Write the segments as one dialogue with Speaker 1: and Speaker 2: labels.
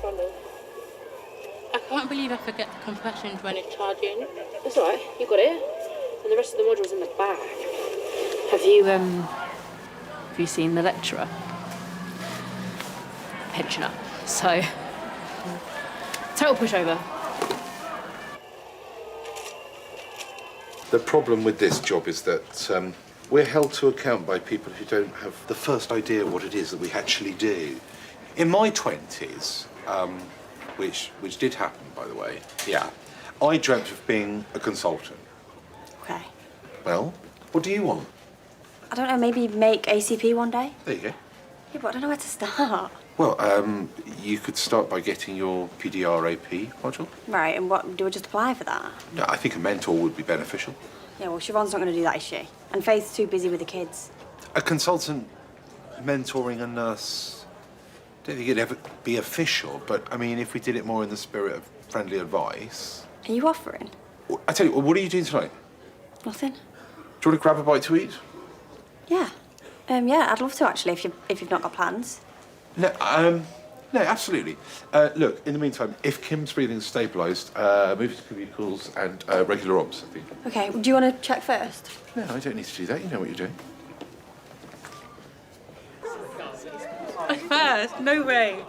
Speaker 1: problem.
Speaker 2: I can't believe I forget the compressions when it's charging.
Speaker 1: That's all right. You got it. And the rest of the module's in the bag.
Speaker 3: Have you seen the lecturer? Pensioner. So, total pushover.
Speaker 4: The problem with this job is that we're held to account by people who don't have the first idea what it is that we actually do. In my 20s, which did happen, by the way, yeah, I dreamt of being a consultant.
Speaker 5: Okay.
Speaker 4: Well, what do you want?
Speaker 5: I don't know, maybe make ACP one day?
Speaker 4: There you go.
Speaker 5: Yeah, but I don't know where to start.
Speaker 4: Well, you could start by getting your PDRAP module.
Speaker 5: Right, and what, do I just apply for that?
Speaker 4: No, I think a mentor would be beneficial.
Speaker 5: Yeah, well, Siobhan's not going to do that, is she? And Faith's too busy with the kids.
Speaker 4: A consultant mentoring a nurse, I don't think it'd ever be official, but, I mean, if we did it more in the spirit of friendly advice...
Speaker 5: Are you offering?
Speaker 4: I tell you, what are you doing tonight?
Speaker 5: Nothing.
Speaker 4: Do you want to grab a bite to eat?
Speaker 5: Yeah. Yeah, I'd love to, actually, if you've not got plans.
Speaker 4: No, no, absolutely. Look, in the meantime, if Kim's breathing's stabilised, move to cubicles and regular obs, I think.
Speaker 5: Okay, do you want to check first?
Speaker 4: No, I don't need to do that. You know what you're doing.
Speaker 2: First? No way.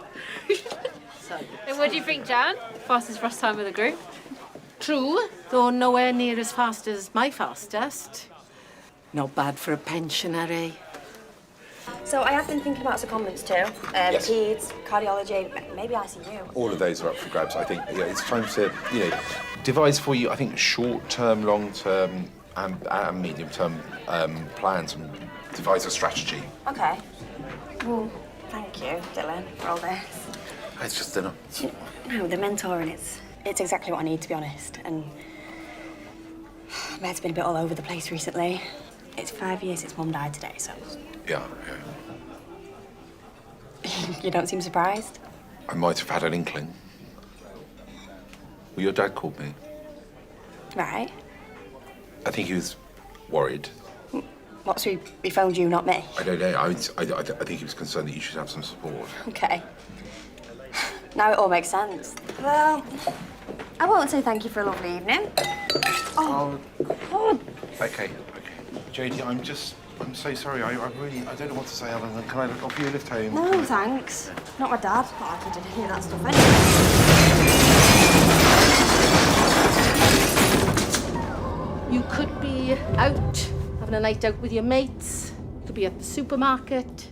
Speaker 6: And what do you think, Jan? Fastest first time with the group?
Speaker 2: True, though nowhere near as fast as my fastest. Not bad for a pensioner, eh?
Speaker 5: So I have been thinking about secondments too.
Speaker 4: Yes.
Speaker 5: Peds, cardiology, maybe ICU.
Speaker 4: All of those are up for grabs, I think. Yeah, it's time to, devise for you, I think, short-term, long-term and medium-term plans and devise a strategy.
Speaker 5: Okay. Well, thank you, Dylan, for all this.
Speaker 4: It's just dinner.
Speaker 5: No, the mentoring, it's exactly what I need, to be honest. And my head's been a bit all over the place recently. It's 5 years since Mum died today, so...
Speaker 4: Yeah.
Speaker 5: You don't seem surprised?
Speaker 4: I might have had an inkling. Well, your dad called me.
Speaker 5: Right.
Speaker 4: I think he was worried.
Speaker 5: What, so he phoned you, not me?
Speaker 4: I don't know. I think he was concerned that you should have some support.
Speaker 5: Okay. Now it all makes sense. Well, I won't say thank you for a lovely evening. Oh.
Speaker 4: Okay. Jodie, I'm so sorry. I don't know what to say other than, can I offer you a lift home?
Speaker 5: No, thanks. Not my dad. Not like he did any of that stuff anyway.
Speaker 2: You could be out, having a night out with your mates. You could be at the supermarket.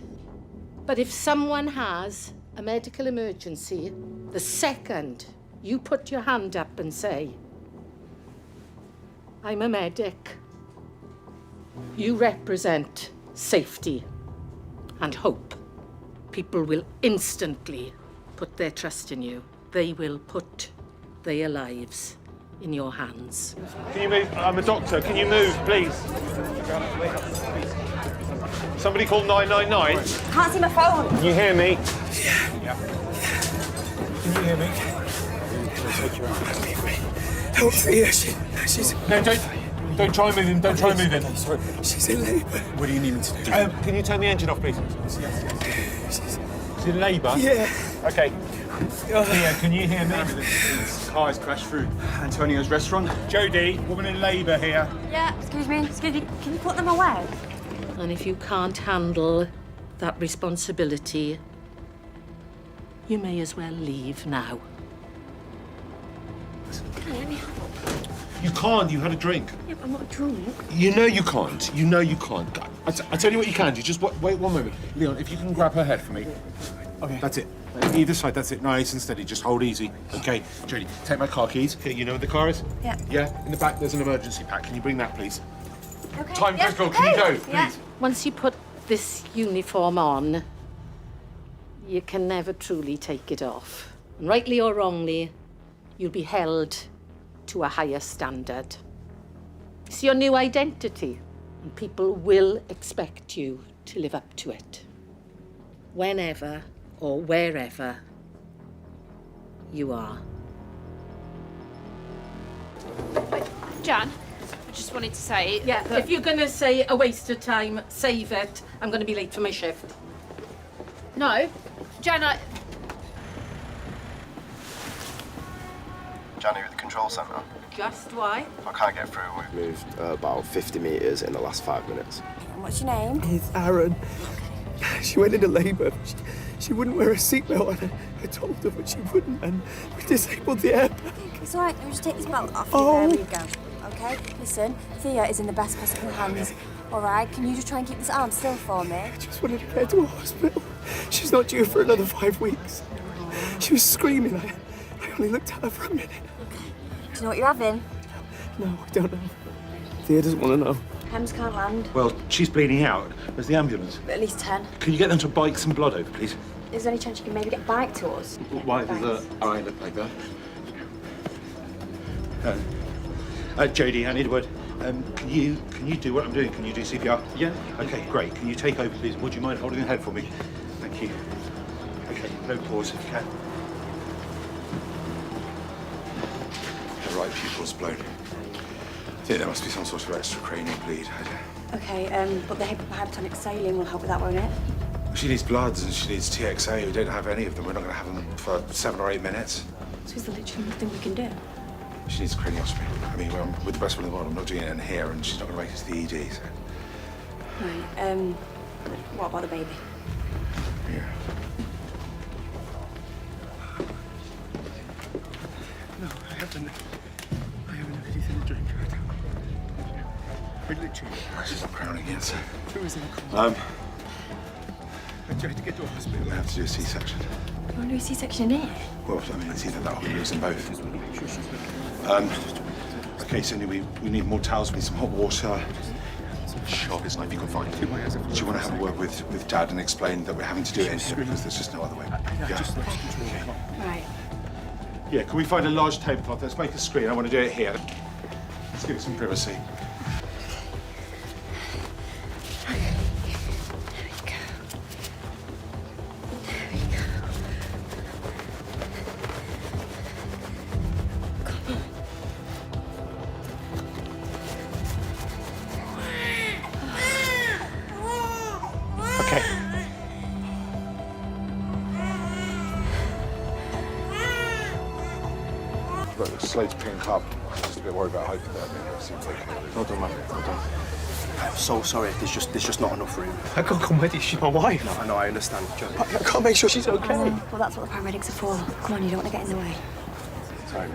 Speaker 2: But if someone has a medical emergency, the second you put your hand up and say, I'm a medic, you represent safety and hope. People will instantly put their trust in you. They will put their lives in your hands.
Speaker 7: Can you move? I'm a doctor. Can you move, please? Somebody call 999.
Speaker 5: Can't see my phone.
Speaker 7: Can you hear me?
Speaker 8: Yeah. Can you hear me? Take you out. Help Thea. She's...
Speaker 7: No, don't try and move him. Don't try and move him.
Speaker 8: Sorry. She's in labour. What do you need me to do?
Speaker 7: Can you turn the engine off, please?
Speaker 8: She's
Speaker 7: in labour?
Speaker 8: Yeah.
Speaker 7: Okay. Thea, can you hear me?
Speaker 8: This car has crashed through Antonio's restaurant.
Speaker 7: Jodie, woman in labour here.
Speaker 5: Yeah, excuse me. Can you put them away?
Speaker 2: And if you can't handle that responsibility, you may as well leave now.
Speaker 7: You can't. You had a drink.
Speaker 5: Yeah, but I'm not drunk.
Speaker 7: You know you can't. You know you can't. I tell you what you can do. Just wait one moment. Leon, if you can grab her head for me. Okay. That's it. Either side, that's it. Nice and steady. Just hold easy. Okay. Jodie, take my car keys. Here, you know where the car is?
Speaker 5: Yeah.
Speaker 7: Yeah? In the back, there's an emergency pack. Can you bring that, please?
Speaker 5: Okay.
Speaker 7: Time,
Speaker 5: yeah.
Speaker 7: Crystal. Can you go, please?
Speaker 5: Yeah.
Speaker 2: Once you put this uniform on, you can never truly take it off. And rightly or wrongly, you'll be held to a higher standard. It's your new identity, and people will expect you to live up to it. Whenever or wherever you are.
Speaker 6: Jan, I just wanted to say...
Speaker 2: Yeah, if you're going to say a waste of time, save it. I'm going to be late for my shift.
Speaker 6: No, Jan,
Speaker 9: January at the control centre.
Speaker 2: Just why?
Speaker 9: I can't get through. We've moved about 50 metres in the last 5 minutes.
Speaker 5: And what's your name?
Speaker 8: It's Aaron. She went into labour. She wouldn't wear a seatbelt, and I told her, but she wouldn't, and we disabled the airbag.
Speaker 5: It's all right. Let me just take this belt off.
Speaker 8: Oh.
Speaker 5: There we go. Okay? Listen, Thea is in the best possible hands. All right? Can you just try and keep this arm still for me?
Speaker 8: I just wanted to get her to a hospital. She's not due for another 5 weeks. She was screaming. I only looked at her for a minute.
Speaker 5: Do you know what you're having?
Speaker 8: No, I don't know. Thea doesn't want to know.
Speaker 5: Hems can't land.
Speaker 7: Well, she's bleeding out. Where's the ambulance?
Speaker 5: At least 10.
Speaker 7: Can you get them to bike some blood over, please?
Speaker 5: Is there any chance you can maybe get a bike to us?
Speaker 7: Why is that? All right, look like that. Jodie, I need a word. Can you do what I'm doing? Can you do CPR? Yeah. Okay, great. Can you take over, please? Would you mind holding her head for me? Thank you. Okay, no pause if you can.
Speaker 4: Her right pupil's blown. I think there must be some sort of extracranial bleed.
Speaker 5: Okay, but the hypotonic saline will help with that, won't it?
Speaker 4: She needs bloods and she needs TXA. We don't have any of them. We're not going to have them for 7 or 8 minutes.
Speaker 5: So is there literally nothing we can do?
Speaker 4: She needs a craniotomy. I mean, with the best will in the world, I'm not doing it in here, and she's not going to make it to the ED, so...
Speaker 5: Right, what about the baby?
Speaker 4: Yeah.
Speaker 8: No, I haven't had anything to drink. I literally...
Speaker 4: She's not crowning yet, so...
Speaker 8: Who is in the car? I tried to get to a hospital.
Speaker 4: We'll have to do a C-section.
Speaker 5: You want to do a C-section in here?
Speaker 4: Well, I mean, it's either that or we lose them both. Okay, Cindy, we need more towels, we need some hot water. Sharpest knife you can find. Do you want to have a word with Dad and explain that we're having to do it in here because there's just no other way?
Speaker 8: I just lost control.
Speaker 5: Right.
Speaker 7: Yeah, can we find a large tablecloth? Let's make a screen. I want to do it here. Let's give it some privacy.
Speaker 4: Slade's pink up. I'm just a bit worried about hypothermia. It seems like...
Speaker 9: Hold on, man. Hold on. I'm so sorry. There's just not enough room.
Speaker 8: I can't come with you. She's my wife.
Speaker 9: No, I know. I understand, Joe.
Speaker 8: I can't make sure she's okay.
Speaker 5: Well, that's what the paramedics are for. Come on, you don't want to get in the way.
Speaker 9: Sorry.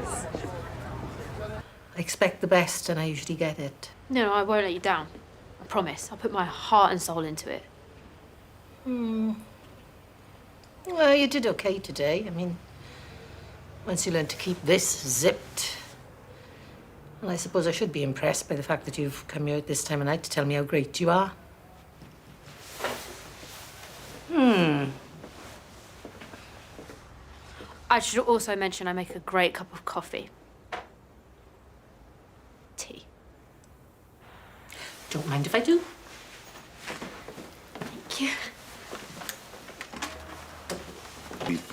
Speaker 2: I expect the best, and I usually get it.
Speaker 6: No, I won't let you down. I promise. I'll put my heart and soul into it.
Speaker 2: Well, you did okay today. I mean, once you learn to keep this zipped. Well, I suppose I should be impressed by the fact that you've come here at this time of night to tell me how great you are.
Speaker 6: I should also mention I make a great cup of coffee. Tea.
Speaker 2: Don't mind if I do.
Speaker 6: Thank you.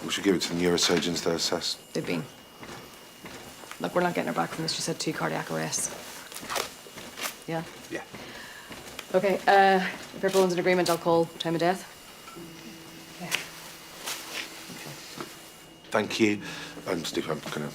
Speaker 4: We should give it to the neurosurgeons to assess.
Speaker 10: They've been. Look, we're not getting her back from this. She said 2 cardiac arrests. Yeah?
Speaker 4: Yeah.
Speaker 10: Okay, if everyone's in agreement, I'll call time of death.
Speaker 2: Yeah.
Speaker 4: Thank you. Steve, I'm gonna...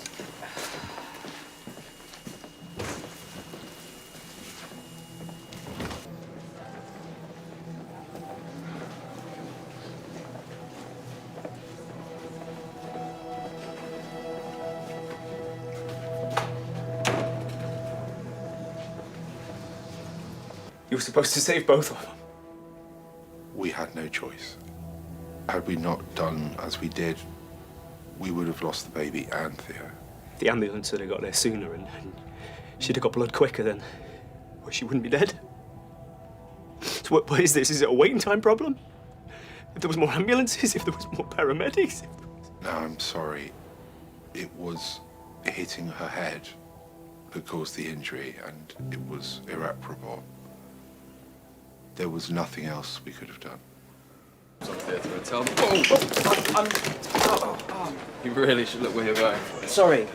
Speaker 8: You were supposed to save both of them.
Speaker 4: We had no choice. Had we not done as we did, we would have lost the baby and Theo.
Speaker 8: The ambulance would have got there sooner and she'd have got blood quicker, then well, she wouldn't be dead. So what is this? Is it a waiting time problem? If there was more ambulances, if there was more paramedics?
Speaker 4: No, I'm sorry. It was hitting her head that caused the injury, and it was irreparable. There was nothing else we could have done.
Speaker 11: You really should look where you're going.
Speaker 12: Sorry.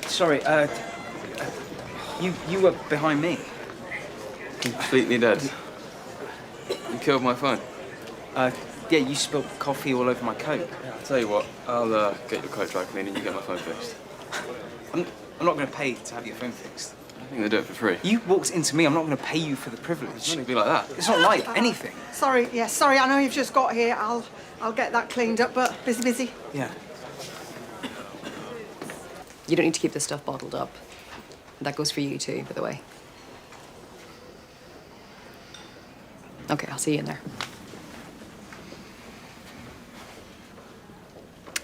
Speaker 12: You were behind me.
Speaker 11: Completely dead. You killed my phone.
Speaker 12: Yeah, you spilled coffee all over my coat.
Speaker 11: I'll tell you what, I'll get your coat dry clean and you get my phone fixed.
Speaker 12: I'm not going to pay to have your phone fixed.
Speaker 11: I think they do it for free.
Speaker 12: You walked into me. I'm not going to pay you for the privilege.
Speaker 11: It's not going to be like that.
Speaker 12: It's not like anything.
Speaker 13: Sorry, yes, sorry. I know you've just got here. I'll get that cleaned up, but busy.
Speaker 12: Yeah.
Speaker 10: You don't need to keep this stuff bottled up. That goes for you too, by the way. Okay, I'll see you in there.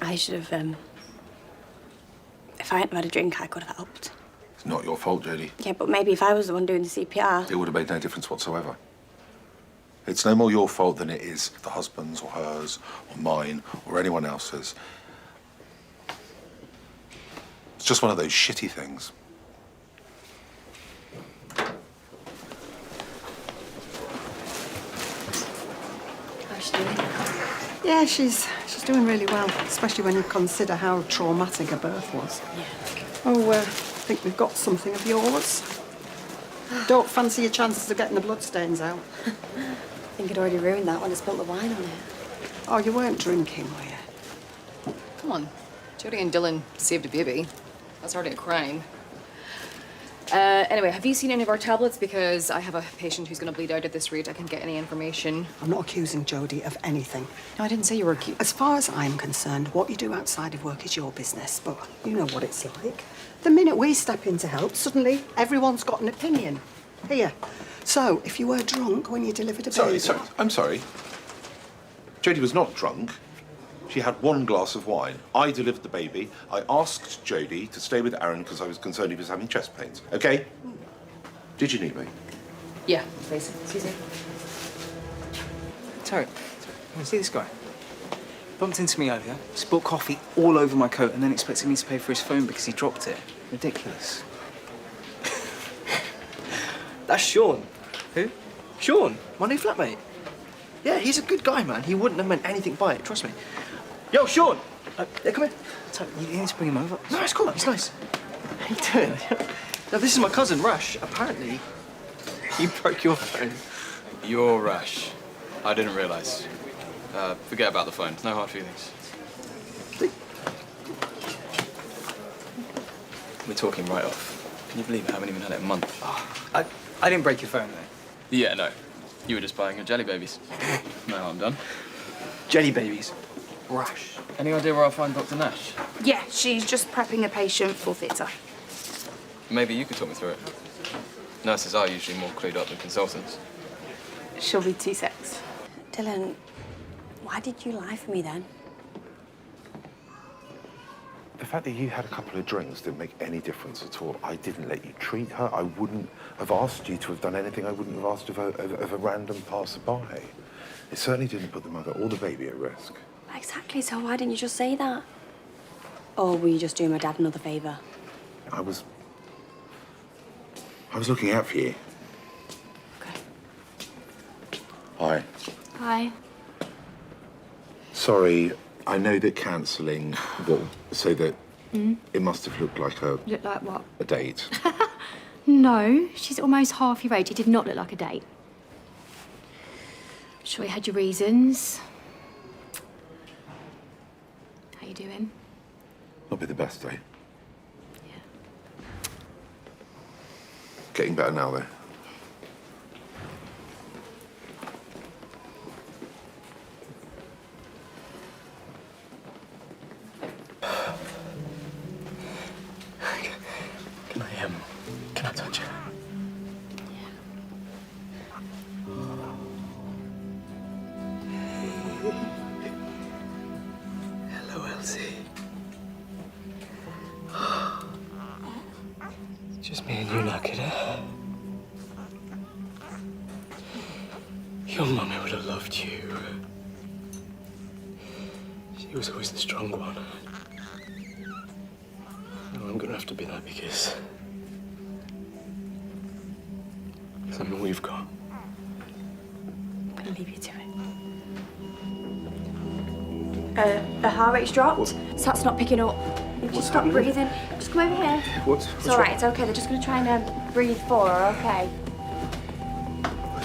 Speaker 5: I should have, if I hadn't had a drink, I could have helped.
Speaker 4: It's not your fault, Jodie.
Speaker 5: Yeah, but maybe if I was the one doing the CPR...
Speaker 4: It would have made no difference whatsoever. It's no more your fault than it is the husband's or hers or mine or anyone else's. It's just one of those shitty things.
Speaker 5: How's she doing?
Speaker 13: Yeah, she's doing really well, especially when you consider how traumatic her birth was.
Speaker 5: Yeah.
Speaker 13: Oh, I think we've got something of yours. Don't fancy your chances of getting the bloodstains out.
Speaker 5: I think I'd already ruined that when I spilled the wine on it.
Speaker 13: Oh, you weren't drinking, were you?
Speaker 10: Come on. Jodie and Dylan saved a baby. That's hardly a crime. Anyway, have you seen any of our tablets? Because I have a patient who's going to bleed out at this rate. I can get any information.
Speaker 13: I'm not accusing Jodie of anything.
Speaker 10: No, I didn't say you were accused.
Speaker 13: As far as I'm concerned, what you do outside of work is your business, but you know what it's like. The minute we step in to help, suddenly everyone's got an opinion. Here. So, if you were drunk when you delivered a baby...
Speaker 4: Sorry, I'm sorry. Jodie was not drunk. She had one glass of wine. I delivered the baby. I asked Jodie to stay with Aaron because I was concerned he was having chest pains. Okay? Did you need me?
Speaker 10: Yeah, please. Excuse me.
Speaker 12: Terry, see this guy? Bumped into me earlier, spilled coffee all over my coat and then expected me to pay for his phone because he dropped it. Ridiculous.
Speaker 14: That's Sean.
Speaker 12: Who?
Speaker 14: Sean, my new flatmate. Yeah, he's a good guy, man. He wouldn't have meant anything by it, trust me. Yo, Sean! Yeah, come here.
Speaker 12: So, you need to bring him over?
Speaker 14: No, it's cool. He's nice. How you doing? Now, this is my cousin, Rush. Apparently, he broke your phone.
Speaker 11: You're Rush. I didn't realise. Forget about the phone. No hard feelings. We're talking right off. Can you believe I haven't even had it a month?
Speaker 12: Oh, I didn't break your phone, though.
Speaker 11: Yeah, no. You were just buying your jelly babies. No harm done.
Speaker 14: Jelly babies. Rush.
Speaker 11: Any idea where I'll find Dr. Nash?
Speaker 15: Yeah, she's just prepping a patient for theatre.
Speaker 11: Maybe you could talk me through it. Nurses are usually more clued up than consultants.
Speaker 15: She'll be 2 secs.
Speaker 5: Dylan, why did you lie for me then?
Speaker 4: The fact that you had a couple of drinks didn't make any difference at all. I didn't let you treat her. I wouldn't have asked you to have done anything I wouldn't have asked of a random passerby. It certainly didn't put the mother or the baby at risk.
Speaker 5: Exactly, so why didn't you just say that? Or were you just doing my dad another favour?
Speaker 4: I was looking out for you.
Speaker 5: Okay.
Speaker 4: Hi.
Speaker 15: Hi.
Speaker 4: Sorry, I know that cancelling, well, so that it must have looked like a
Speaker 15: Look like what?
Speaker 4: a date.
Speaker 15: No, she's almost half your age. It did not look like a date. I'm sure you had your reasons. How you doing?
Speaker 4: Not be the best day.
Speaker 15: Yeah.
Speaker 4: Getting better now, though.
Speaker 14: Can I touch you? Hello, Elsie. Just me and you now, kiddo. Your mummy would have loved you. She was always the strong one. Well, I'm gonna have to be that because I'm all we've got.
Speaker 15: I'm gonna leave you to it. Her heart rate's dropped, so that's not picking up. You just stop breathing. Just come over here. It's all right, it's okay. They're just gonna try and breathe for her, okay?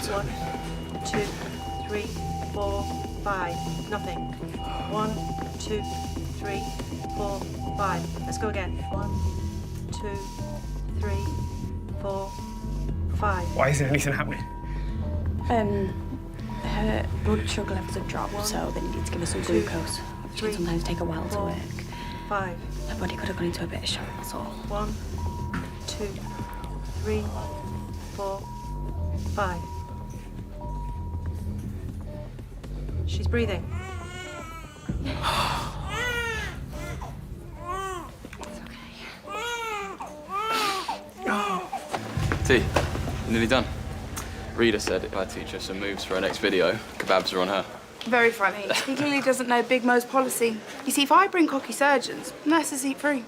Speaker 13: 1, 2, 3, 4, 5. Nothing. 1, 2, 3, 4, 5. Let's go again. 1,
Speaker 16: 2, 3, 4, 5.
Speaker 8: Why isn't anything happening?
Speaker 15: Her blood sugar levels have dropped, so they need to give her some glucose. She can sometimes take a while to work.
Speaker 16: 5.
Speaker 15: Her body could have gone into a bit of shock, that's all.
Speaker 16: 1, 2, 3, 4, 5. She's breathing.
Speaker 11: T, you're nearly done. Rita said if I teach her some moves for her next video, kebabs are on her.
Speaker 17: Very funny. He clearly doesn't know Big Mo's policy. You see, if I bring cocky surgeons, nurses eat free.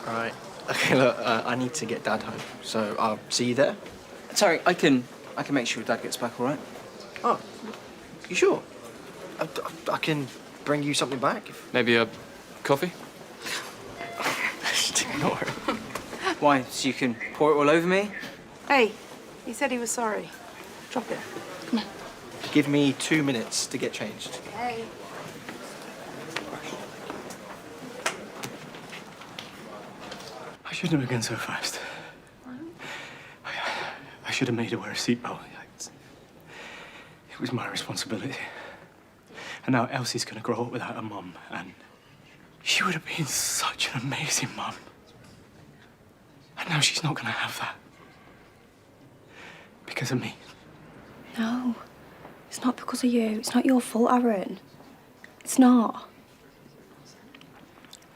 Speaker 14: All right. Okay, look, I need to get Dad home, so I'll see you there.
Speaker 12: Sorry, I can make sure Dad gets back, all right?
Speaker 14: Oh, you sure? I can bring you something back.
Speaker 11: Maybe a coffee?
Speaker 14: Just ignore it.
Speaker 12: Why, so you can pour it all over me?
Speaker 17: Hey, he said he was sorry. Drop it. Come on.
Speaker 14: Give me 2 minutes to get changed.
Speaker 17: Hey.
Speaker 8: I shouldn't have gone so fast. I should have made her wear a seatbelt. It was my responsibility. And now Elsie's going to grow up without a mum, and she would have been such an amazing mum. And now she's not going to have that. Because of me.
Speaker 15: No, it's not because of you. It's not your fault, Aaron. It's not.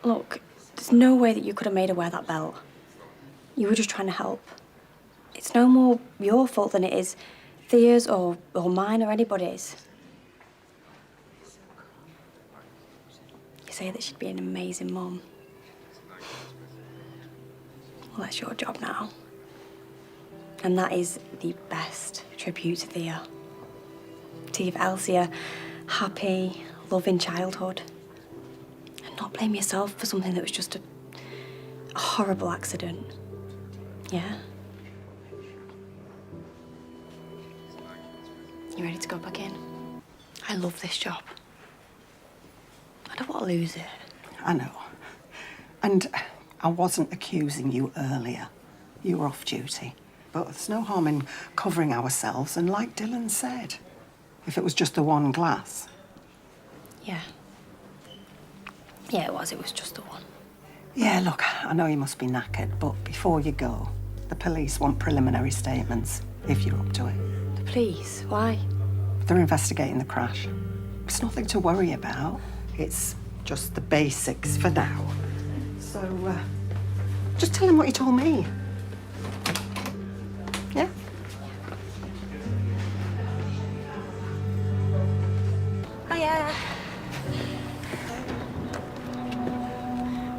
Speaker 15: Look, there's no way that you could have made her wear that belt. You were just trying to help. It's no more your fault than it is Thea's or mine or anybody's. You say that she'd be an amazing mum. Well, that's your job now. And that is the best tribute to Thea. To give Elsie a happy, loving childhood. And not blame yourself for something that was just a horrible accident. Yeah? You ready to go back in? I love this job. I don't want to lose it.
Speaker 13: I know. And I wasn't accusing you earlier. You were off duty. But there's no harm in covering ourselves, and like Dylan said, if it was just the one glass.
Speaker 15: Yeah. Yeah, it was. It was just the one.
Speaker 13: Yeah, look, I know you must be knackered, but before you go, the police want preliminary statements, if you're up to it.
Speaker 15: The police? Why?
Speaker 13: They're investigating the crash. It's nothing to worry about. It's just the basics for now. So, just tell him what you told me. Yeah?
Speaker 5: Hiya.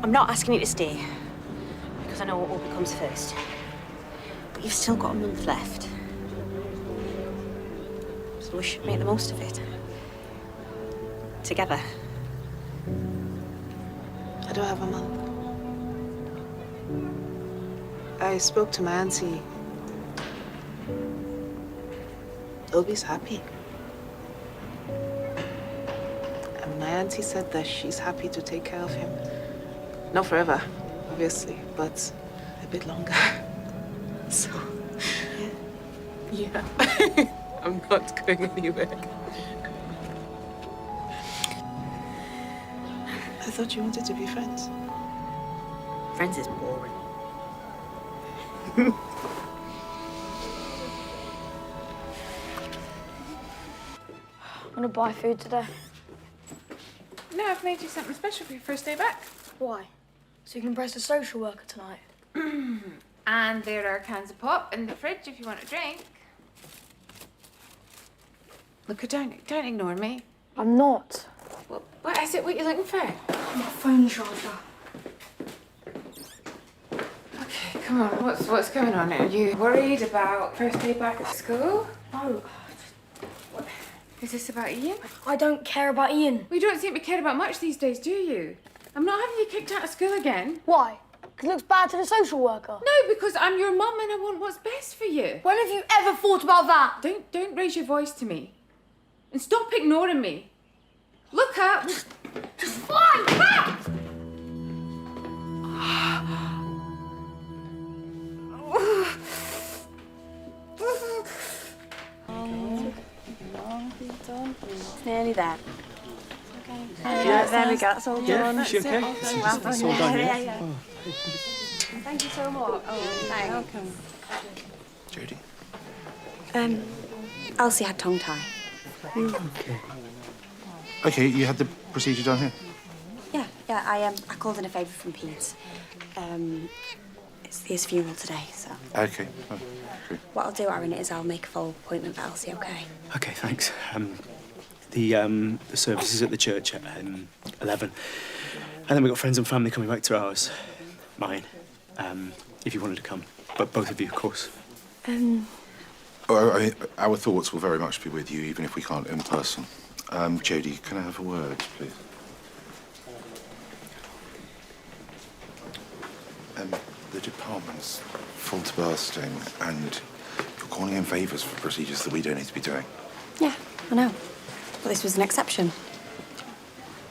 Speaker 5: I'm not asking you to stay, because I know what will comes first. But you've still got a month left. So we should make the most of it. Together.
Speaker 18: I don't have a month. I spoke to my auntie. Obi's happy. And my auntie said that she's happy to take care of him. Not forever, obviously, but a bit longer. So, yeah. I'm not going anywhere. I thought you wanted to be friends.
Speaker 5: Friends is boring.
Speaker 15: Want to buy food today?
Speaker 17: No, I've made you something special for your first day back.
Speaker 15: Why? So you can impress the social worker tonight.
Speaker 17: And there are cans of pop in the fridge if you want a drink. Look, don't ignore me.
Speaker 15: I'm not.
Speaker 17: Well, what is it? What you looking for?
Speaker 15: My phone charger.
Speaker 17: Okay, come on. What's going on? Are you worried about first day back at school?
Speaker 15: No.
Speaker 17: What? Is this about Ian?
Speaker 15: I don't care about Ian.
Speaker 17: We don't seem to care about much these days, do you? I'm not having you kicked out of school again.
Speaker 15: Why? Because it looks bad to the social worker.
Speaker 17: No, because I'm your mum and I want what's best for you.
Speaker 15: When have you ever thought about that?
Speaker 17: Don't raise your voice to me. And stop ignoring me. Look up.
Speaker 15: Just fly back! Done. It's nearly there. Okay.
Speaker 8: Yeah.
Speaker 15: There we go. That's all
Speaker 8: Yeah,
Speaker 15: done.
Speaker 8: is she okay?
Speaker 15: Well
Speaker 8: It's
Speaker 15: done.
Speaker 8: all done, yeah?
Speaker 15: Yeah. Thank you so much. Oh, thanks. Welcome.
Speaker 4: Jodie?
Speaker 15: Elsie had tongue tie.
Speaker 4: Okay. Okay, you had the procedure done here?
Speaker 15: Yeah. I called in a favour from Pete. It's his funeral today, so.
Speaker 4: Okay.
Speaker 15: What I'll do, Aaron, is I'll make a full appointment for Elsie, okay?
Speaker 8: Okay, thanks. The service is at the church at 11. And then we've got friends and family coming back to ours. Mine. If you wanted to come. But both of you, of course.
Speaker 4: Our thoughts will very much be with you, even if we can't in person. Jodie, can I have a word, please? The department's full to bursting, and you're calling in favours for procedures that we don't need to be doing.
Speaker 15: Yeah, I know. But this was an exception.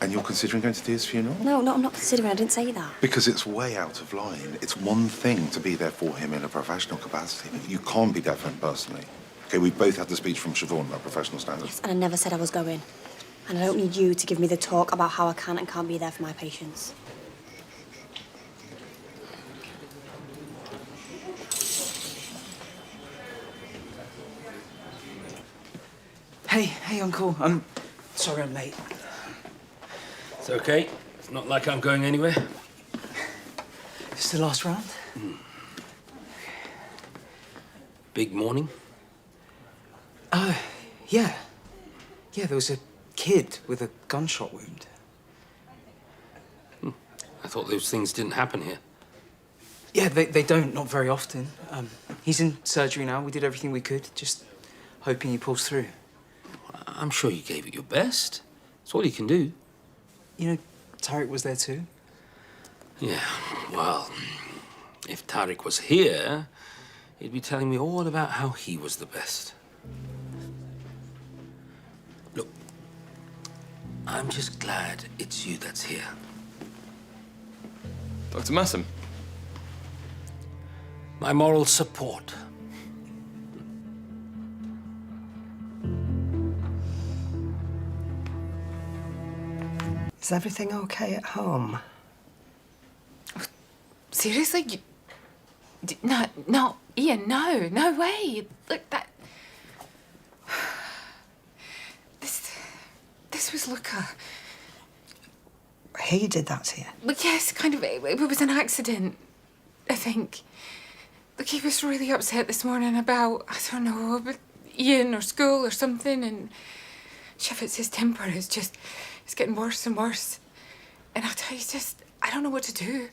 Speaker 4: And you're considering going to Thea's funeral?
Speaker 15: No, I'm not considering. I didn't say that.
Speaker 4: Because it's way out of line. It's one thing to be there for him in a professional capacity, but you can't be there for him personally. Okay, we both had the speech from Siobhan about professional standards.
Speaker 15: And I never said I was going. And I don't need you to give me the talk about how I can and can't be there for my patients.
Speaker 12: Hey, Uncle. I'm sorry I'm late.
Speaker 19: It's okay. It's not like I'm going anywhere.
Speaker 12: It's the last round?
Speaker 19: Big morning?
Speaker 12: Yeah. Yeah, there was a kid with a gunshot wound.
Speaker 19: I thought those things didn't happen here.
Speaker 12: Yeah, they don't, not very often. He's in surgery now. We did everything we could, just hoping he pulls through.
Speaker 19: I'm sure you gave it your best. That's all you can do.
Speaker 12: You know, Tariq was there too.
Speaker 19: Yeah, well, if Tariq was here, he'd be telling me all about how he was the best. Look, I'm just glad it's you that's here.
Speaker 11: Dr. Massam.
Speaker 19: My moral support.
Speaker 13: Is everything okay at home?
Speaker 20: Seriously? No, Ian, no way. Look, that... This was Luca.
Speaker 13: He did that to you?
Speaker 20: Look, yes, kind of. It was an accident, I think. Look, he was really upset this morning about, I don't know, about Ian or school or something, and Shepard's his temper is just... It's getting worse and worse. And I'll tell you, I don't know what to do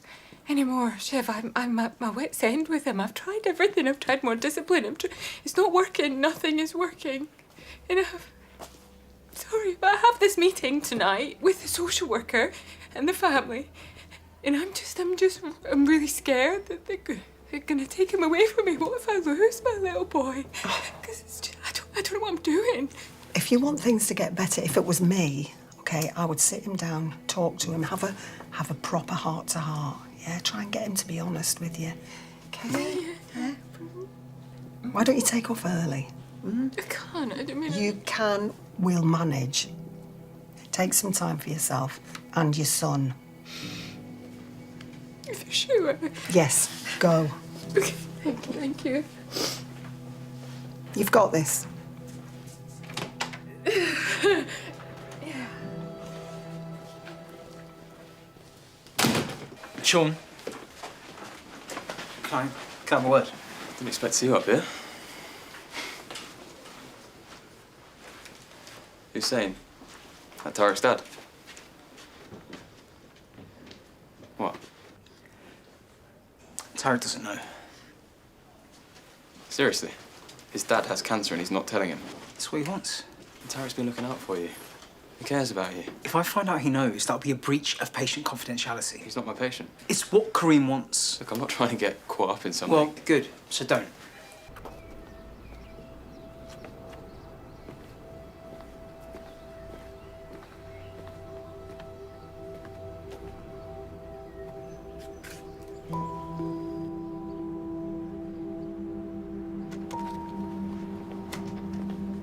Speaker 20: anymore, Shiv. I'm at my wit's end with him. I've tried everything. I've tried more discipline. It's not working. Nothing is working. And sorry, but I have this meeting tonight with the social worker and the family. And I'm really scared that they're gonna take him away from me. What if I lose my little boy? Because I don't know what I'm doing.
Speaker 13: If you want things to get better, if it was me, okay, I would sit him down, talk to him, have a proper heart-to-heart. Yeah, try and get him to be honest with you. Okay? Yeah. Why don't you take off early?
Speaker 20: I can't. I don't mean...
Speaker 13: You can. We'll manage. Take some time for yourself and your son.
Speaker 20: If you're sure.
Speaker 13: Yes, go.
Speaker 20: Okay, thank you.
Speaker 13: You've got this.
Speaker 12: Sean. Can I have a word?
Speaker 11: Didn't expect to see you up here. Who's saying? That Tariq's dad? What?
Speaker 12: Tariq doesn't know.
Speaker 11: Seriously? His dad has cancer and he's not telling him?
Speaker 12: That's what he wants.
Speaker 11: Tariq's been looking out for you. He cares about you.
Speaker 12: If I find out he knows, that'll be a breach of patient confidentiality.
Speaker 11: He's not my patient.
Speaker 12: It's what Kareem wants.
Speaker 11: Look, I'm not trying to get caught up in something.
Speaker 12: Well, good. So don't.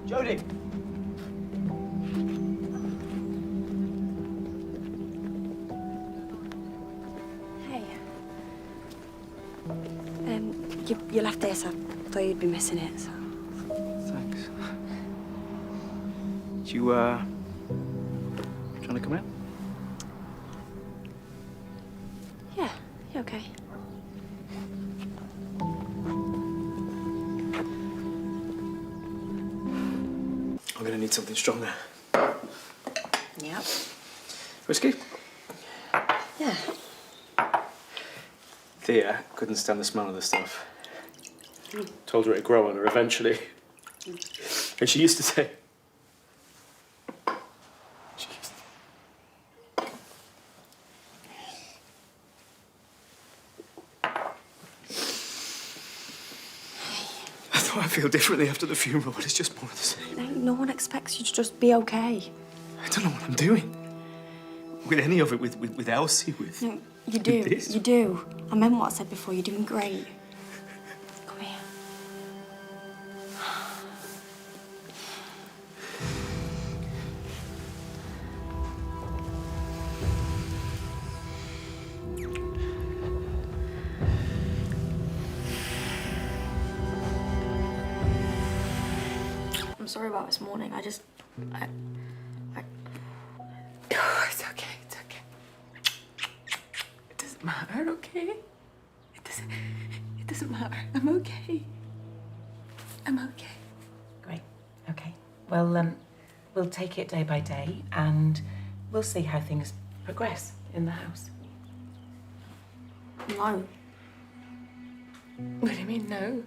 Speaker 14: Jodie!
Speaker 15: You left this. I thought you'd be missing it, so...
Speaker 12: Thanks. Do you, trying to come in?
Speaker 15: Yeah, you okay?
Speaker 12: I'm gonna need something stronger.
Speaker 15: Yep.
Speaker 12: Whiskey?
Speaker 15: Yeah.
Speaker 12: Thea couldn't stand the smell of the stuff. Told her it'd grow on her eventually. And she used to say... I thought I'd feel differently after the funeral, but it's just more of the same.
Speaker 15: No one expects you to just be okay.
Speaker 12: I don't know what I'm doing. With any of it, with Elsie, with...
Speaker 15: No, you do.
Speaker 12: With this.
Speaker 15: You do. I meant what I said before. You're doing great. Come here. I'm sorry about this morning. Oh, it's okay. It's okay.
Speaker 20: It doesn't matter, okay? It doesn't matter. I'm okay. I'm okay.
Speaker 21: Great. Okay. Well, we'll take it day by day, and we'll see how things progress in the house.
Speaker 15: No.
Speaker 20: What do you mean, no?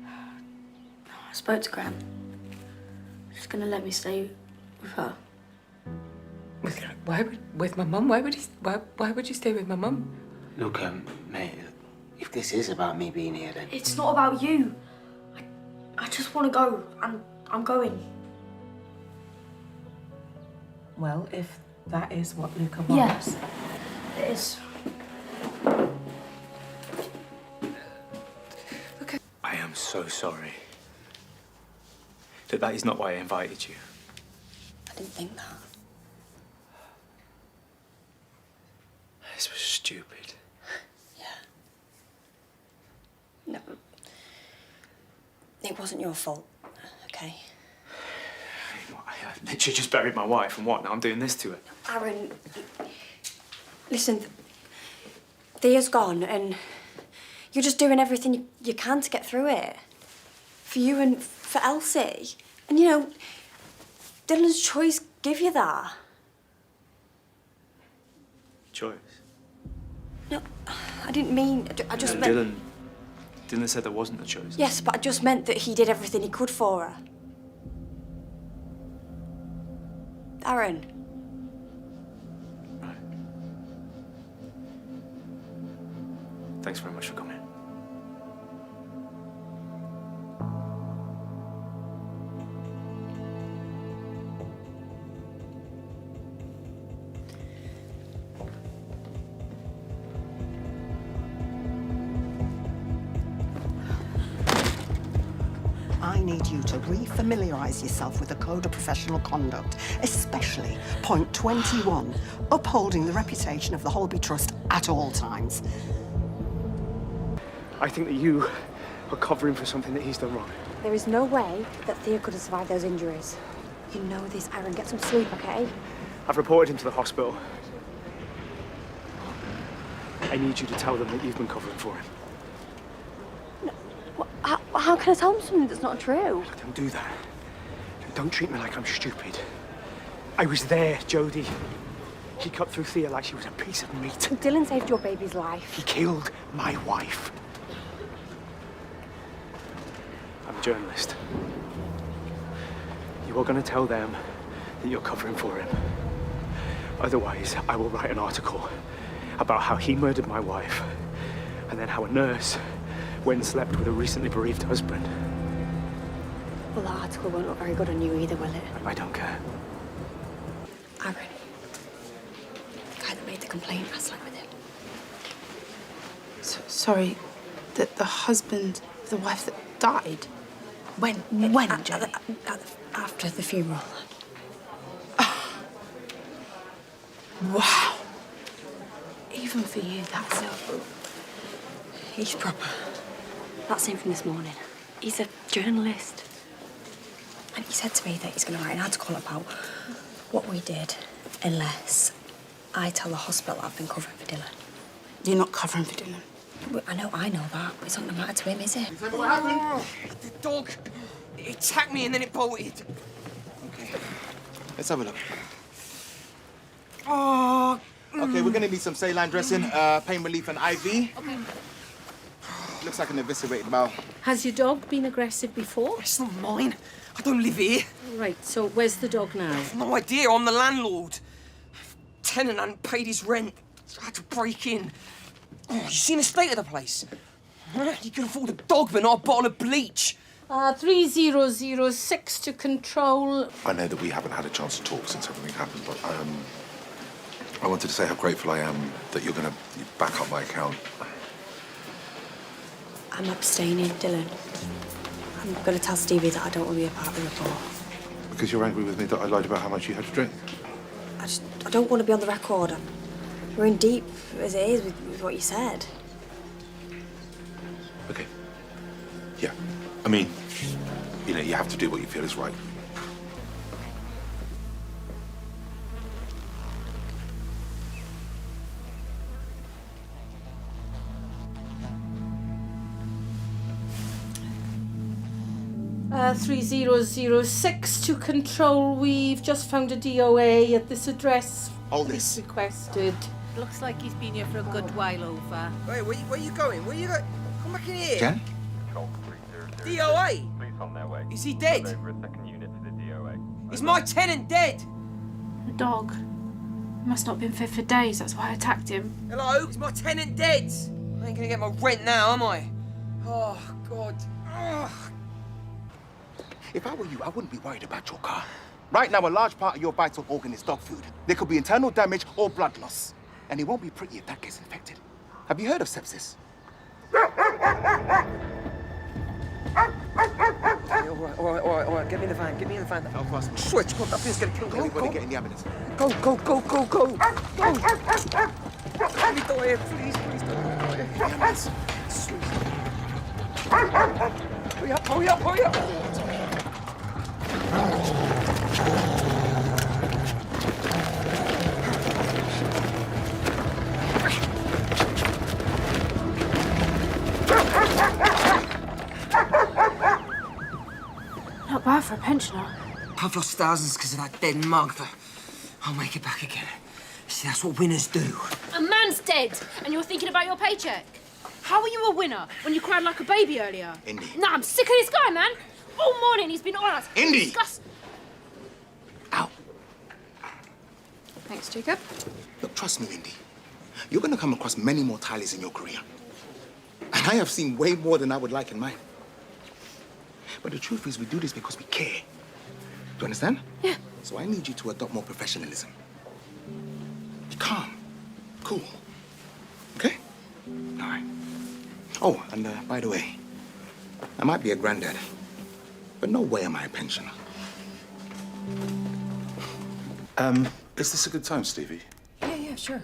Speaker 15: I spoke to Gran. She's gonna let me stay with her.
Speaker 20: With my mum? Why would you stay with my mum?
Speaker 22: Look, mate, if this is about me being here, then...
Speaker 15: It's not about you. I just want to go. I'm going.
Speaker 21: Well, if that is what Luca wants...
Speaker 15: Yes, it is.
Speaker 12: I am so sorry. That is not why I invited you.
Speaker 15: I didn't think that.
Speaker 12: This was stupid.
Speaker 15: No. It wasn't your fault, okay?
Speaker 12: I literally just buried my wife, and what? Now I'm doing this to her.
Speaker 15: Aaron, listen, Thea's gone, and you're just doing everything you can to get through it. For you and for Elsie. And, you know, Dylan's choice give you that.
Speaker 12: Choice?
Speaker 15: No, I didn't mean... I just meant...
Speaker 12: Dylan said there wasn't a choice.
Speaker 15: Yes, but I just meant that he did everything he could for her. Aaron.
Speaker 12: Right. Thanks very much for coming.
Speaker 13: I need you to re-familiarise yourself with the Code of Professional Conduct, especially point 21, upholding the reputation of the Holby Trust at all times.
Speaker 12: I think that you are covering for something that he's done wrong.
Speaker 15: There is no way that Thea could have survived those injuries. You know this, Aaron. Get some sleep, okay?
Speaker 12: I've reported him to the hospital. I need you to tell them that you've been covering for him.
Speaker 15: How can I tell them something that's not true?
Speaker 12: Don't do that. Don't treat me like I'm stupid. I was there, Jodie. He cut through Thea like she was a piece of meat.
Speaker 15: Dylan saved your baby's life.
Speaker 12: He killed my wife. I'm a journalist. You are going to tell them that you're covering for him. Otherwise, I will write an article about how he murdered my wife, and then how a nurse went and slept with a recently bereaved husband.
Speaker 15: Well, that article won't look very good on you either, will it?
Speaker 12: I don't care.
Speaker 15: Aaron, the guy that made the complaint, I slept with him.
Speaker 17: Sorry, the husband of the wife that died? When, Jenny?
Speaker 15: After the funeral.
Speaker 17: Wow. Even for you, that's...
Speaker 15: He's proper. That's him from this morning. He's a journalist. And he said to me that he's going to write an article about what we did unless I tell the hospital I've been covering for Dylan.
Speaker 17: You're not covering for Dylan.
Speaker 15: Well, I know that, but it's not going to matter to him, is it?
Speaker 14: What happened? The dog. It attacked me and then it bolted. Okay. Let's have a look. Oh. Okay, we're gonna need some saline dressing, pain relief and IV.
Speaker 2: Okay.
Speaker 14: Looks like an eviscerated bowel.
Speaker 2: Has your dog been aggressive before?
Speaker 14: It's not mine. I don't live here.
Speaker 2: Right, so where's the dog now?
Speaker 14: No idea. I'm the landlord. Tenant hadn't paid his rent. I had to break in. Oh, you seen the state of the place? You can afford a dog, but not a bottle of bleach.
Speaker 2: 3006 to control.
Speaker 4: I know that we haven't had a chance to talk since everything happened, but I wanted to say how grateful I am that you're going to back up my account.
Speaker 15: I'm abstaining, Dylan. I'm going to tell Stevie that I don't want to be a part of the report.
Speaker 4: Because you're angry with me that I lied about how much you had to drink?
Speaker 15: I don't want to be on the record. We're in deep as it is with what you said.
Speaker 4: Okay. Yeah. I mean, you know, you have to do what you feel is right.
Speaker 2: Uh, 3006 to control. We've just found a DOA at this address.
Speaker 14: Hold this.
Speaker 2: Requested.
Speaker 16: Looks like he's been here for a good while over.
Speaker 14: Hey, where you going? Where you going? Come back in here.
Speaker 4: Jen?
Speaker 14: DOA? Is he dead? Is my tenant dead?
Speaker 6: The dog must not have been fit for days. That's why I attacked him.
Speaker 14: Hello? Is my tenant dead? I ain't gonna get my rent now, am I? Oh, God. Ugh.
Speaker 9: If I were you, I wouldn't be worried about your car. Right now, a large part of your vital organ is dog food. There could be internal damage or blood loss. And it won't be pretty if that gets infected. Have you heard of sepsis?
Speaker 14: All right. Get me in the van. Help us. Swear to God, that thing's gonna kill me.
Speaker 9: Everybody get in the ambulance.
Speaker 14: Go. Go. Let me die here, please don't let me die here.
Speaker 9: Ambulance.
Speaker 14: Hurry up.
Speaker 6: Not bad for a pensioner.
Speaker 14: I've lost thousands because of that dead mug, but I'll make it back again. See, that's what winners do.
Speaker 6: A man's dead, and you're thinking about your paycheck. How are you a winner when you cried like a baby earlier?
Speaker 9: Indy.
Speaker 6: Nah, I'm sick of this guy, man. All morning he's been on us.
Speaker 9: Indy!
Speaker 6: Ow. Thanks, Jacob.
Speaker 9: Look, trust me, Indy. You're gonna come across many more Tyleys in your career. And I have seen way more than I would like in mine. But the truth is, we do this because we care. Do you understand?
Speaker 6: Yeah.
Speaker 9: So I need you to adopt more professionalism. Be calm. Cool. Okay? All right. Oh, and by the way, I might be a granddad, but no way am I a pensioner.
Speaker 4: Is this a good time, Stevie?
Speaker 10: Yeah, sure.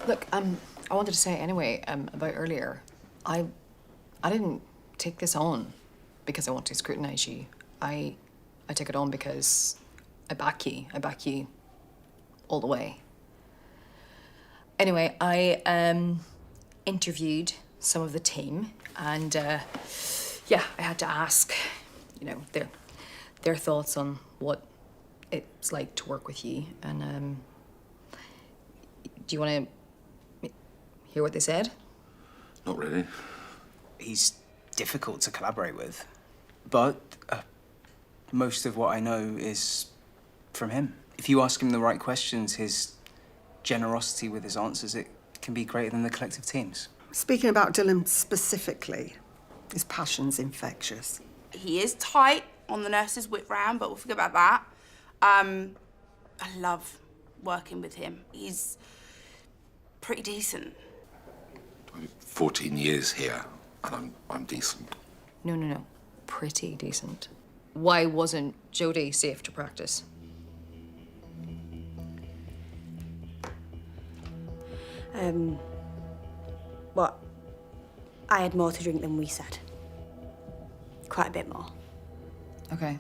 Speaker 10: Look, I wanted to say anyway about earlier. I didn't take this on because I want to scrutinize you. I take it on because I back you. I back you all the way. Anyway, I interviewed some of the team, and yeah, I had to ask, you know, their thoughts on what it's like to work with you. And do you want to hear what they said?
Speaker 4: Not really.
Speaker 1: He's difficult to collaborate with, but most of what I know is from him. If you ask him the right questions, his generosity with his answers, it can be greater than the collective teams.
Speaker 13: Speaking about Dylan specifically, his passion's infectious.
Speaker 17: He is tight on the nurse's whip round, but we'll forget about that. I love working with him. He's pretty decent.
Speaker 4: 14 years here, and I'm decent.
Speaker 10: No. Pretty decent. Why wasn't Jodie safe to practice?
Speaker 15: What? I had more to drink than we said. Quite a bit more.
Speaker 10: Okay.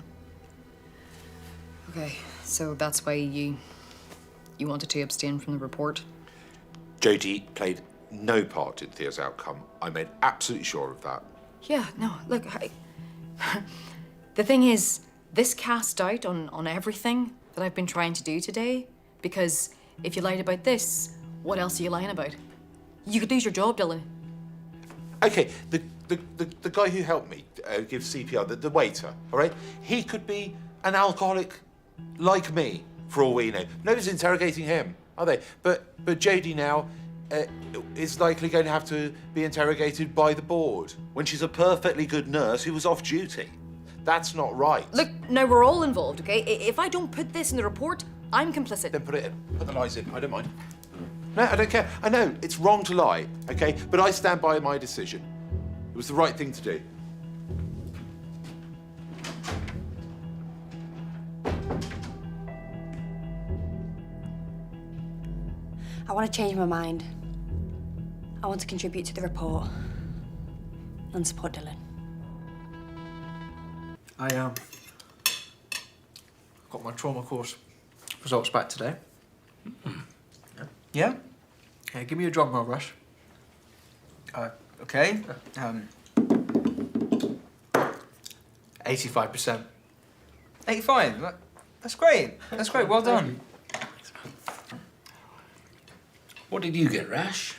Speaker 10: Okay, so that's why you wanted to abstain from the report?
Speaker 4: Jodie played no part in Thea's outcome. I made absolutely sure of that.
Speaker 10: Yeah, no, look, the thing is, this cast doubt on everything that I've been trying to do today, because if you lied about this, what else are you lying about? You could lose your job, Dylan.
Speaker 4: Okay, the guy who helped me give CPR, the waiter, all right? He could be an alcoholic like me, for all we know. Nobody's interrogating him, are they? But Jodie now is likely going to have to be interrogated by the board when she's a perfectly good nurse who was off duty. That's not right.
Speaker 10: Look, now we're all involved, okay? If I don't put this in the report, I'm complicit.
Speaker 4: Then put it in. Put the lies in. I don't mind. No, I don't care. I know it's wrong to lie, okay? But I stand by my decision. It was the right thing to do.
Speaker 15: I want to change my mind. I want to contribute to the report and support Dylan.
Speaker 3: I got my trauma course results back today. Yeah? Yeah, give me a drum roll, Rush.
Speaker 1: Okay.
Speaker 3: 85%.
Speaker 1: 85. That's great. That's great. Well done.
Speaker 19: What did you get, Rash?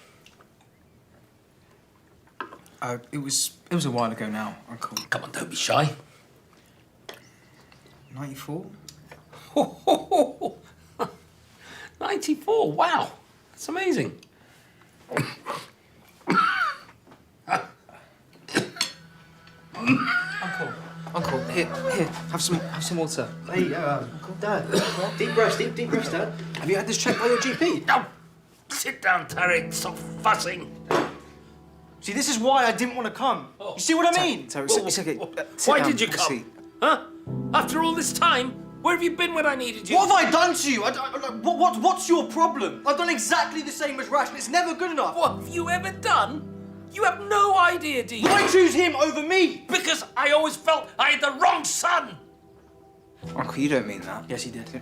Speaker 1: It was a while ago now, Uncle.
Speaker 19: Come on, don't be shy.
Speaker 1: 94.
Speaker 19: 94, wow. That's amazing.
Speaker 1: Uncle, here, have some water.
Speaker 3: Hey, Uncle, Dad. Deep breaths, deep breaths, Dad. Have you had this checked by your GP?
Speaker 19: No! Sit down, Tarek. Stop fussing.
Speaker 3: See, this is why I didn't want to come. You see what I mean?
Speaker 1: Sorry, it's okay.
Speaker 19: Why did you come? Huh? After all this time, where have you been when I needed you?
Speaker 3: What have I done to you? What's your problem? I've done exactly the same as Rash, and it's never good enough.
Speaker 19: What have you ever done? You have no idea, do you?
Speaker 3: Why choose him over me?
Speaker 19: Because I always felt I had the wrong son.
Speaker 1: Uncle, you don't mean that.
Speaker 3: Yes, he did.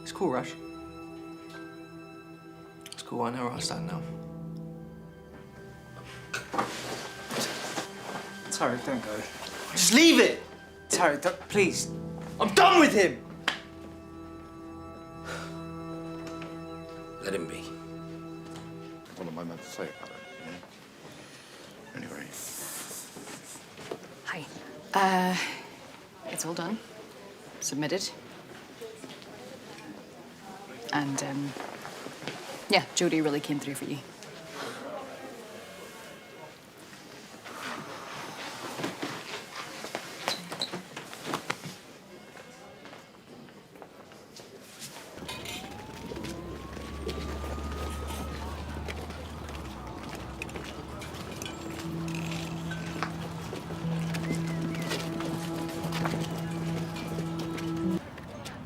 Speaker 3: It's cool, Rash. It's cool, I know where I stand now.
Speaker 1: Tarek, don't go.
Speaker 3: Just leave it!
Speaker 1: Tarek, please.
Speaker 3: I'm done with him!
Speaker 19: Let him be.
Speaker 4: What am I meant to say about it? Yeah. Anyway.
Speaker 10: Hi. It's all done. Submitted. And, yeah, Jodie really came through for you.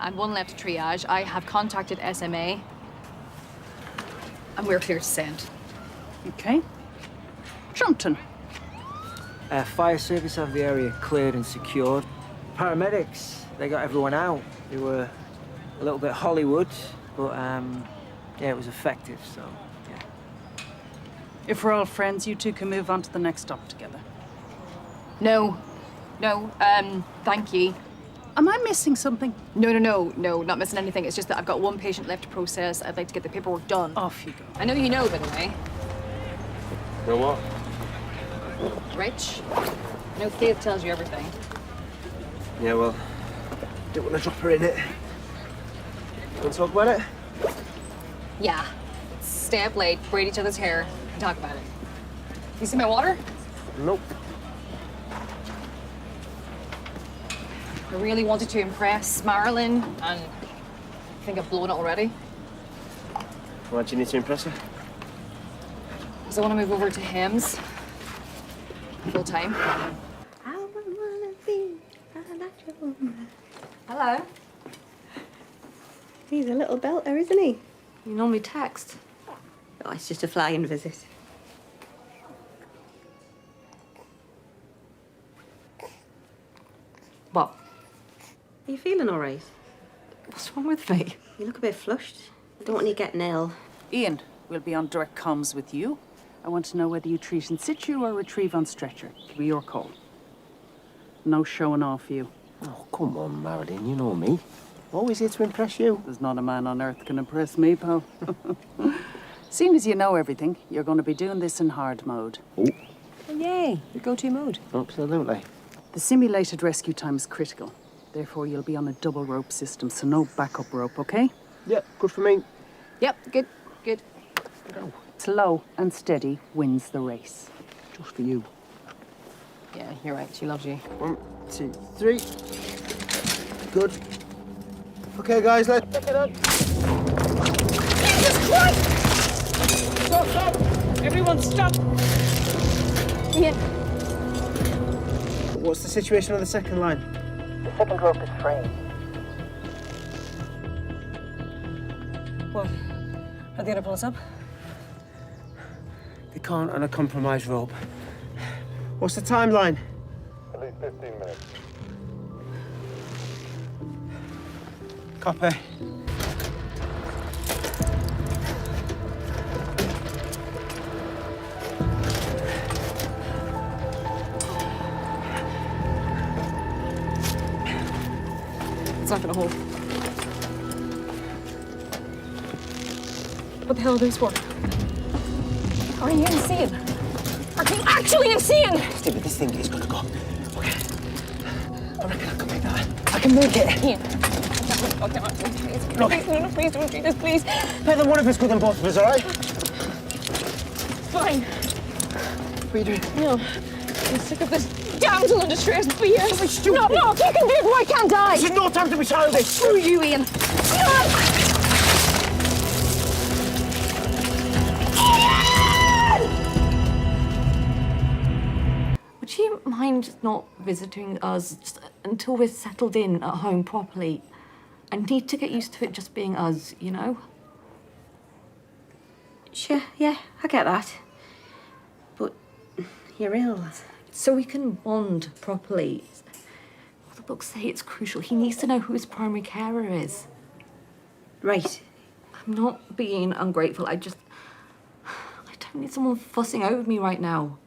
Speaker 10: And one left to triage. I have contacted SMA. And we're clear to send.
Speaker 7: Okay. Trumpton.
Speaker 23: Fire service have the area cleared and secured. Paramedics, they got everyone out. They were a little bit Hollywood, but yeah, it was effective, so yeah.
Speaker 7: If we're all friends, you two can move on to the next stop together.
Speaker 10: No, thank you.
Speaker 7: Am I missing something?
Speaker 10: No, not missing anything. It's just that I've got one patient left to process. I'd like to get the paperwork done.
Speaker 7: Off you go.
Speaker 10: I know you know, by the way.
Speaker 19: Know what?
Speaker 10: Rich? I know Kate tells you everything.
Speaker 23: Yeah, well, didn't want to drop her in it. Want to talk about it?
Speaker 10: Yeah. Stay up late, braid each other's hair, and talk about it. You see my water?
Speaker 23: Nope.
Speaker 10: I really wanted to impress Marilyn, and I think I've blown it already.
Speaker 23: Why do you need to impress her?
Speaker 10: Because I want to move over to Hems. Full time.
Speaker 15: Hello. He's a little belter, isn't he?
Speaker 24: You normally text.
Speaker 15: Oh, it's just a flying visit. Are you feeling all right?
Speaker 21: What's wrong with me?
Speaker 15: You look a bit flushed. I don't want you getting ill.
Speaker 7: Ian, we'll be on direct comms with you. I want to know whether you treat in situ or retrieve on stretcher. It'll be your call. No showing off you.
Speaker 22: Oh, come on, Marilyn, you know me. Always here to impress you.
Speaker 7: There's not a man on earth can impress me, pal. Seeing as you know everything, you're going to be doing this in hard mode.
Speaker 22: Oh.
Speaker 21: Yay, your go-to mode.
Speaker 22: Absolutely.
Speaker 7: The simulated rescue time is critical. Therefore, you'll be on a double rope system, so no backup rope, okay?
Speaker 22: Yep, good for me.
Speaker 21: Yep, good, good.
Speaker 22: Go.
Speaker 7: Slow and steady wins the race.
Speaker 22: Just for you.
Speaker 21: Yeah, you're right. She loves you.
Speaker 22: 1, 2, 3. Good. Okay, guys, let's pick it up.
Speaker 21: Jesus Christ!
Speaker 7: Stop! Everyone stop!
Speaker 21: Ian.
Speaker 22: What's the situation on the second line?
Speaker 21: The second rope is frayed.
Speaker 22: What?
Speaker 21: Are they gonna pull us up?
Speaker 22: They can't on a compromised rope. What's the timeline?
Speaker 5: At least 15 minutes.
Speaker 22: Copy.
Speaker 21: It's not gonna hold. What the hell are those for? Are you insane? Are you actually insane?
Speaker 22: Stupid, this thing is gonna go. Okay. I reckon I can make that. I can make it.
Speaker 21: Ian. Oh, damn it. Please.
Speaker 22: Look.
Speaker 21: No, please don't do this, please.
Speaker 22: Better than one of us good than both of us, all right?
Speaker 21: Fine.
Speaker 22: What are you doing?
Speaker 21: No. I'm sick of this damsel in distress BS. No, no, if you can do it, why can't I?
Speaker 22: This is no time to be childish.
Speaker 21: Screw you, Ian. No! Would you mind not visiting us just until we're settled in at home properly? I need to get used to it just being us, you know?
Speaker 15: Sure, yeah, I get that. But you're ill.
Speaker 21: So we can bond properly. Well, the books say it's crucial. He needs to know who his primary carer is.
Speaker 15: Right.
Speaker 21: I'm not being ungrateful. I don't need someone fussing over me right now.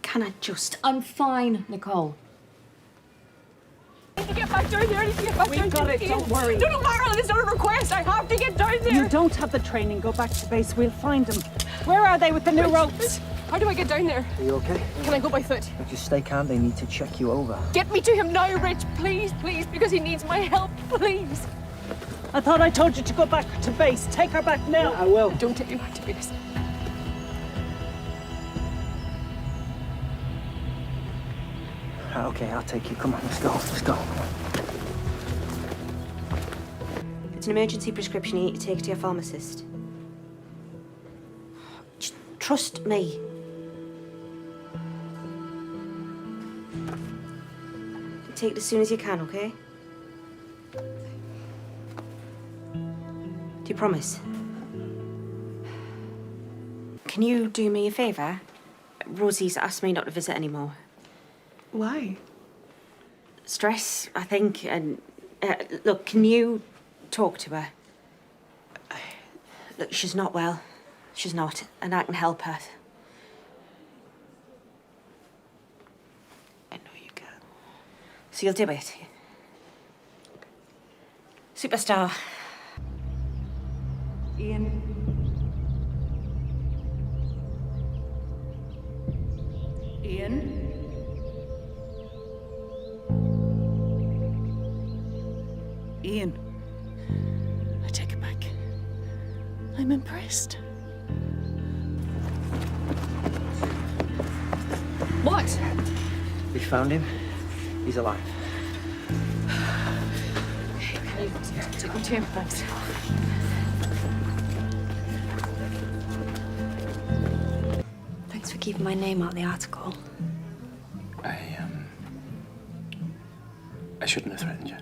Speaker 15: Can I just...
Speaker 21: I'm fine, Nicole.
Speaker 20: I need to get back down there. I need to get back down there.
Speaker 7: We've got it, don't worry.
Speaker 20: No, Marilyn, it's not a request. I have to get down there.
Speaker 7: You don't have the training. Go back to base. We'll find them. Where are they with the new ropes?
Speaker 20: How do I get down there?
Speaker 23: Are you okay?
Speaker 20: Can I go by foot?
Speaker 23: Just stay calm. They need to check you over.
Speaker 20: Get me to him now, Rich, please, please, because he needs my help, please.
Speaker 7: I thought I told you to go back to base. Take her back now.
Speaker 23: Yeah, I will.
Speaker 20: Don't take me back to base.
Speaker 23: Okay, I'll take you. Come on, let's go. Let's go. Come on.
Speaker 15: It's an emergency prescription you need to take to your pharmacist. Just trust me. Take it as soon as you can, okay? Do you promise? Can you do me a favour? Rosie's asked me not to visit anymore.
Speaker 13: Why?
Speaker 15: Stress, I think, and... look, can you talk to her? Look, she's not well. She's not, and I can help her. I know you can. So you'll do it? Superstar.
Speaker 7: Ian. Ian? Ian. I take it back. I'm impressed.
Speaker 21: What?
Speaker 23: We found him. He's alive.
Speaker 21: Can you take me to him, thanks?
Speaker 15: Thanks for keeping my name out of the article.
Speaker 12: I shouldn't have threatened you.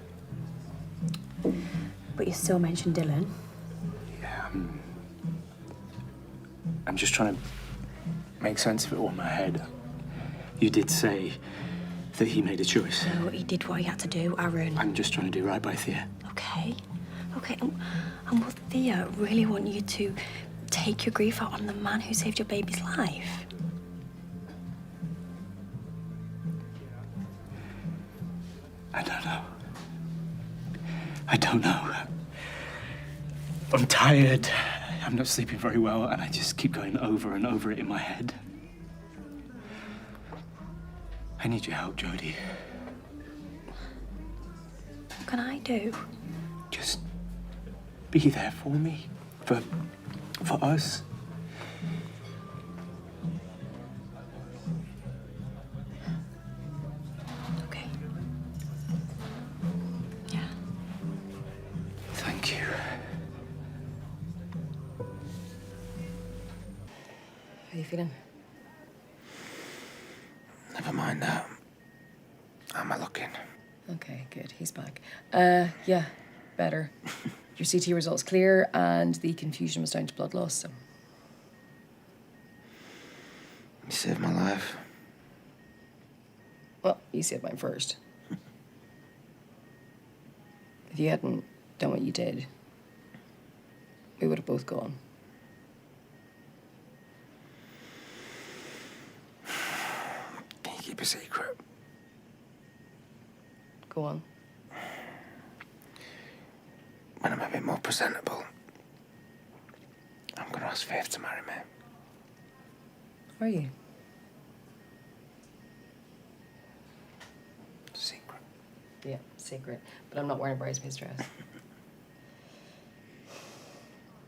Speaker 15: But you still mentioned Dylan.
Speaker 12: Yeah, I'm just trying to make sense of it all in my head. You did say that he made a choice.
Speaker 15: No, he did what he had to do, Aaron.
Speaker 12: I'm just trying to do right by Thea.
Speaker 15: Okay. Okay, and will Thea really want you to take your grief out on the man who saved your baby's life?
Speaker 12: I don't know. I don't know. I'm tired. I'm not sleeping very well, and I just keep going over and over it in my head. I need your help, Jodie.
Speaker 15: What can I do?
Speaker 12: Just be there for me. For us.
Speaker 15: Okay.
Speaker 12: Thank you.
Speaker 10: How you feeling?
Speaker 19: Never mind that. How am I looking?
Speaker 10: Okay, good. He's back. Yeah, better. Your CT results clear, and the confusion was down to blood loss, so...
Speaker 19: You saved my life.
Speaker 10: Well, you saved mine first. If you hadn't done what you did, we would have both gone.
Speaker 19: Can you keep a secret?
Speaker 10: Go on.
Speaker 19: When I'm a bit more presentable, I'm going to ask Faith to marry me.
Speaker 10: Are you?
Speaker 19: Secret.
Speaker 10: Yeah, secret. But I'm not wearing a bridesmaid's dress.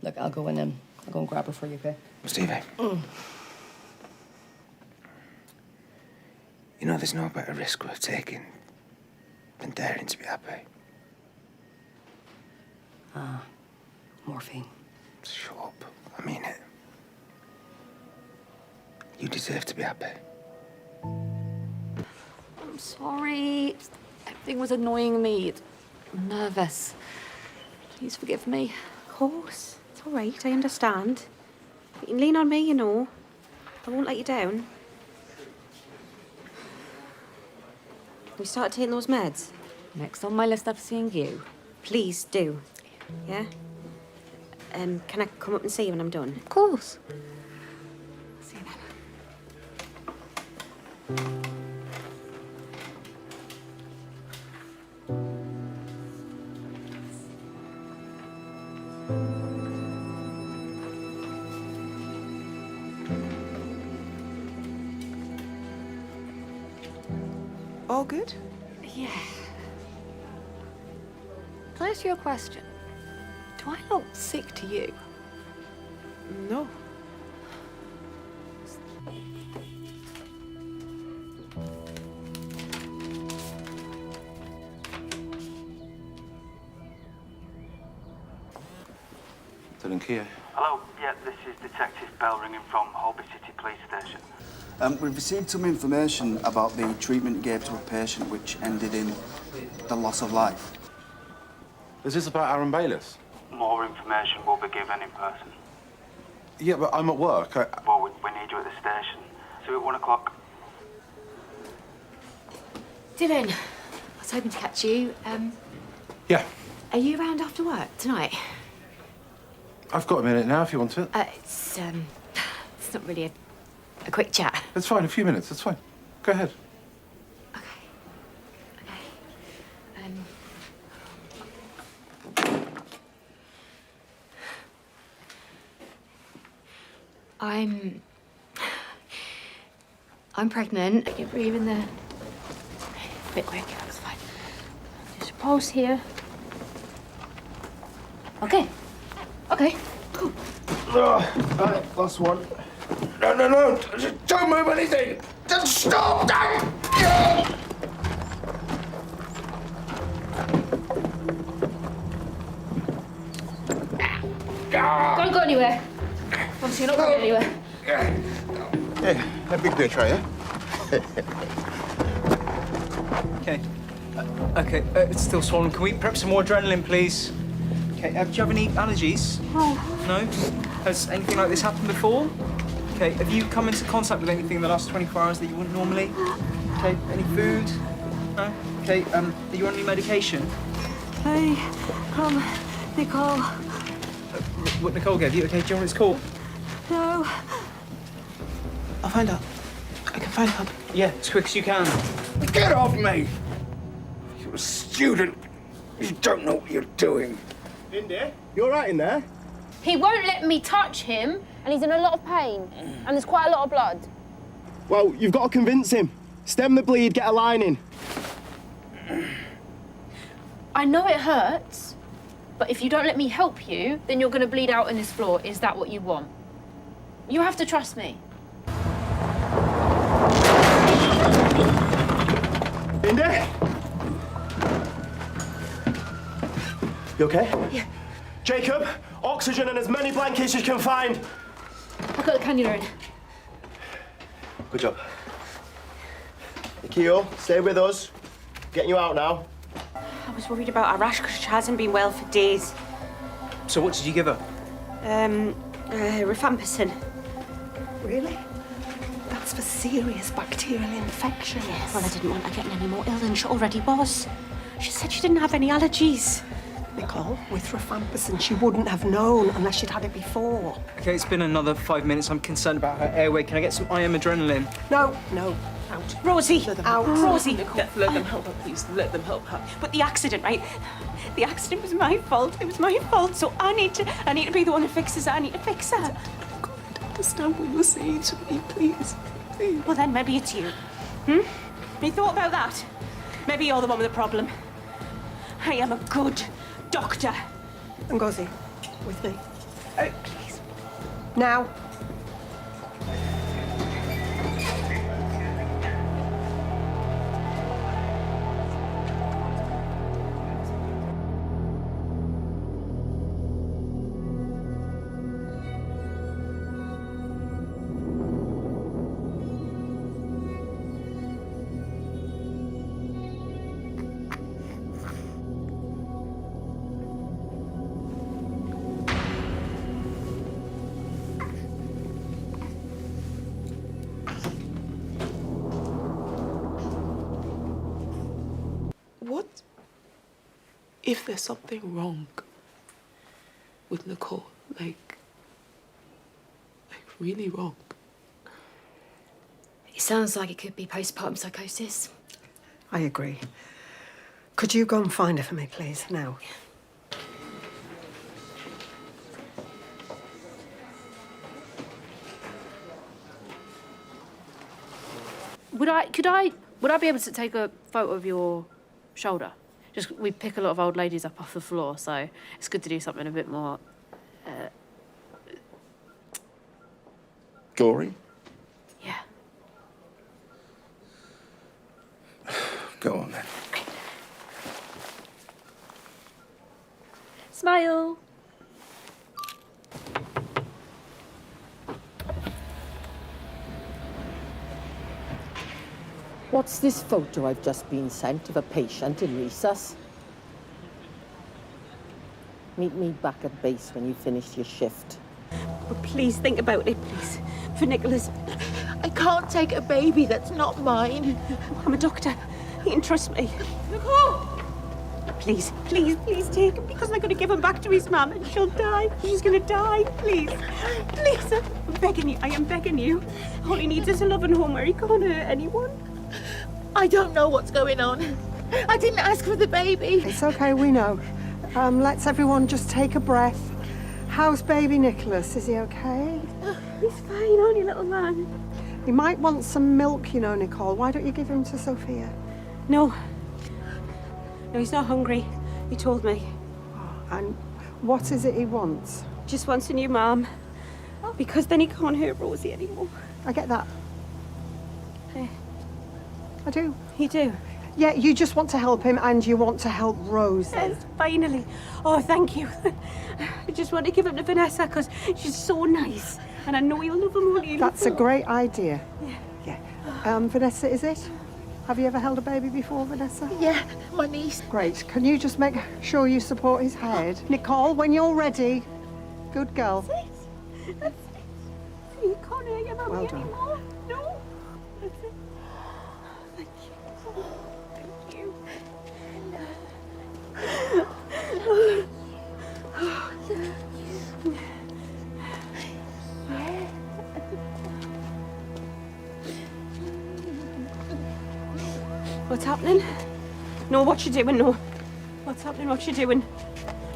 Speaker 10: Look, I'll go and grab her for you, okay?
Speaker 19: Stevie. You know there's no better risk worth taking than daring to be happy.
Speaker 15: Morphine.
Speaker 19: Shut up. I mean it. You deserve to be happy.
Speaker 8: I'm sorry. Everything was annoying me. I'm nervous. Please forgive me.
Speaker 15: Of course. It's all right. I understand. You can lean on me, you know. I won't let you down. We started taking those meds?
Speaker 8: Next on my list, I'm seeing you.
Speaker 15: Please do. Yeah? Can I come up and see you when I'm done?
Speaker 8: Of course.
Speaker 15: See you then.
Speaker 13: All good?
Speaker 8: Yeah. Can I ask you a question? Do I look sick to you?
Speaker 13: No.
Speaker 4: Kia.
Speaker 11: Hello, yeah, this is Detective Bell ringing from Holby City Police Station.
Speaker 18: We've received some information about the treatment you gave to a patient which ended in the loss of life.
Speaker 4: Is this about Aaron Bayliss?
Speaker 11: More information will be given in person.
Speaker 4: Yeah, but I'm at work.
Speaker 11: Well, we need you at the station. So at 1 o'clock.
Speaker 8: Dylan, I was hoping to catch you.
Speaker 4: Yeah.
Speaker 8: Are you around after work tonight?
Speaker 4: I've got a minute now if you want it.
Speaker 8: It's not really a quick chat.
Speaker 4: It's fine, a few minutes, it's fine. Go ahead.
Speaker 8: I'm pregnant. You're breathing there. A bit quick, that's fine. Just pause here. Okay. Okay, cool.
Speaker 18: Right, last one.
Speaker 19: No. Don't move anything. Just stop.
Speaker 8: Don't go anywhere. Obviously, you're not going anywhere.
Speaker 18: Yeah, a big day try, yeah?
Speaker 1: Okay. Okay, it's still swollen. Can we prep some more adrenaline, please? Okay, do you have any allergies? No? Has anything like this happened before? Okay, have you come into contact with anything in the last 24 hours that you wouldn't normally? okay? Any food? No? Okay, are you on any medication?
Speaker 15: Hey, Nicole.
Speaker 1: What Nicole gave you? Okay, do you know what it's called?
Speaker 15: No.
Speaker 1: I'll find out. I can find out. Yeah, as quick as you can.
Speaker 9: Get off me! You're a student. You don't know what you're doing.
Speaker 22: Indy, you all right in there?
Speaker 6: He won't let me touch him, and he's in a lot of pain, and there's quite a lot of blood.
Speaker 22: Well, you've got to convince him. Stem the bleed, get a line in.
Speaker 6: I know it hurts, but if you don't let me help you, then you're going to bleed out on this floor. Is that what you want? You have to trust me.
Speaker 22: Indy? You okay?
Speaker 6: Yeah.
Speaker 22: Jacob, oxygen and as many blankets as you can find.
Speaker 6: I've got the cannula in.
Speaker 22: Good job. Nikhil, stay with us. Getting you out now.
Speaker 15: I was worried about her rash because she hasn't been well for days.
Speaker 1: So what did you give her?
Speaker 15: Rifampicin.
Speaker 13: Really? That's for serious bacterial infections.
Speaker 15: Yeah, well, I didn't want her getting any more ill than she already was. She said she didn't have any allergies.
Speaker 13: Nicole, with rifampicin, she wouldn't have known unless she'd had it before.
Speaker 1: Okay, it's been another 5 minutes. I'm concerned about her airway. Can I get some IM adrenaline?
Speaker 13: No, out.
Speaker 15: Rosie!
Speaker 13: Out.
Speaker 15: Rosie!
Speaker 7: Let them help her, please. Let them help her.
Speaker 15: But the accident, right? The accident was my fault. It was my fault. So I need to be the one who fixes her. I need to fix her.
Speaker 7: God, understand what you're saying to me, please. Please.
Speaker 15: Well, then maybe it's you. Have you thought about that? Maybe you're the one with the problem. I am a good doctor.
Speaker 13: Ngozi, with me.
Speaker 15: Please.
Speaker 13: Now.
Speaker 7: What if there's something wrong with Nicole? Like really wrong?
Speaker 8: It sounds like it could be postpartum psychosis.
Speaker 13: I agree. Could you go and find her for me, please, now?
Speaker 6: Would I be able to take a photo of your shoulder? Just, we pick a lot of old ladies up off the floor, so it's good to do something a bit more,
Speaker 4: Gory?
Speaker 6: yeah.
Speaker 4: Go on then.
Speaker 6: Smile.
Speaker 2: What's this photo I've just been sent of a patient in recess? Meet me back at base when you finish your shift.
Speaker 15: But please think about it, please. For Nicholas.
Speaker 2: I can't take a baby that's not mine.
Speaker 15: I'm a doctor. You can trust me. Nicole! Please, please, please take him, because I'm going to give him back to his mum and she'll die. She's going to die. Please. Please. I'm begging you. I am begging you. All he needs is a loving home where he can't hurt anyone.
Speaker 2: I don't know what's going on. I didn't ask for the baby.
Speaker 13: It's okay, we know. Let's everyone just take a breath. How's baby Nicholas? Is he okay?
Speaker 15: He's fine, only little man.
Speaker 13: He might want some milk, you know, Nicole. Why don't you give him to Sophia?
Speaker 15: No. No, he's not hungry. He told me.
Speaker 13: And what is it he wants?
Speaker 15: Just wants a new mum. Because then he can't hurt Rosie anymore.
Speaker 13: I get that. I do.
Speaker 15: You do?
Speaker 13: Yeah, you just want to help him and you want to help Rosie.
Speaker 15: Yes, finally. Oh, thank you. I just want to give him to Vanessa because she's so nice. And I know he'll love him all.
Speaker 13: That's a great idea.
Speaker 15: Yeah.
Speaker 13: Vanessa, is it? Have you ever held a baby before, Vanessa?
Speaker 2: Yeah, my niece.
Speaker 13: Great. Can you just make sure you support his head? Nicole, when you're ready. Good girl.
Speaker 15: That's it. You can't hurt your mummy
Speaker 13: Well done.
Speaker 15: anymore. No. That's it. Thank you.
Speaker 2: What's happening? No, what you doing? No. What's happening? What you doing?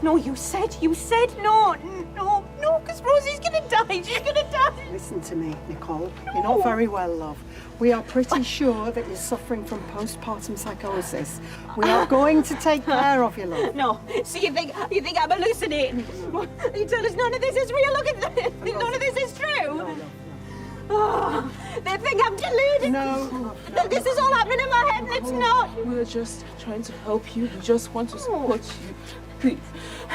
Speaker 2: No, you said no, because Rosie's gonna die. She's gonna die.
Speaker 13: Listen to me, Nicole. You're not very well, love. We are pretty sure that you're suffering from postpartum psychosis. We are going to take care of you, love.
Speaker 2: No. So you think I'm hallucinating? You tell us none of this is real. Look at this. None of this is true. Oh, they think I'm deluded.
Speaker 13: No.
Speaker 2: That this is all happening in my head, and it's not.
Speaker 14: We're just trying to help you. We just want to support you. Please,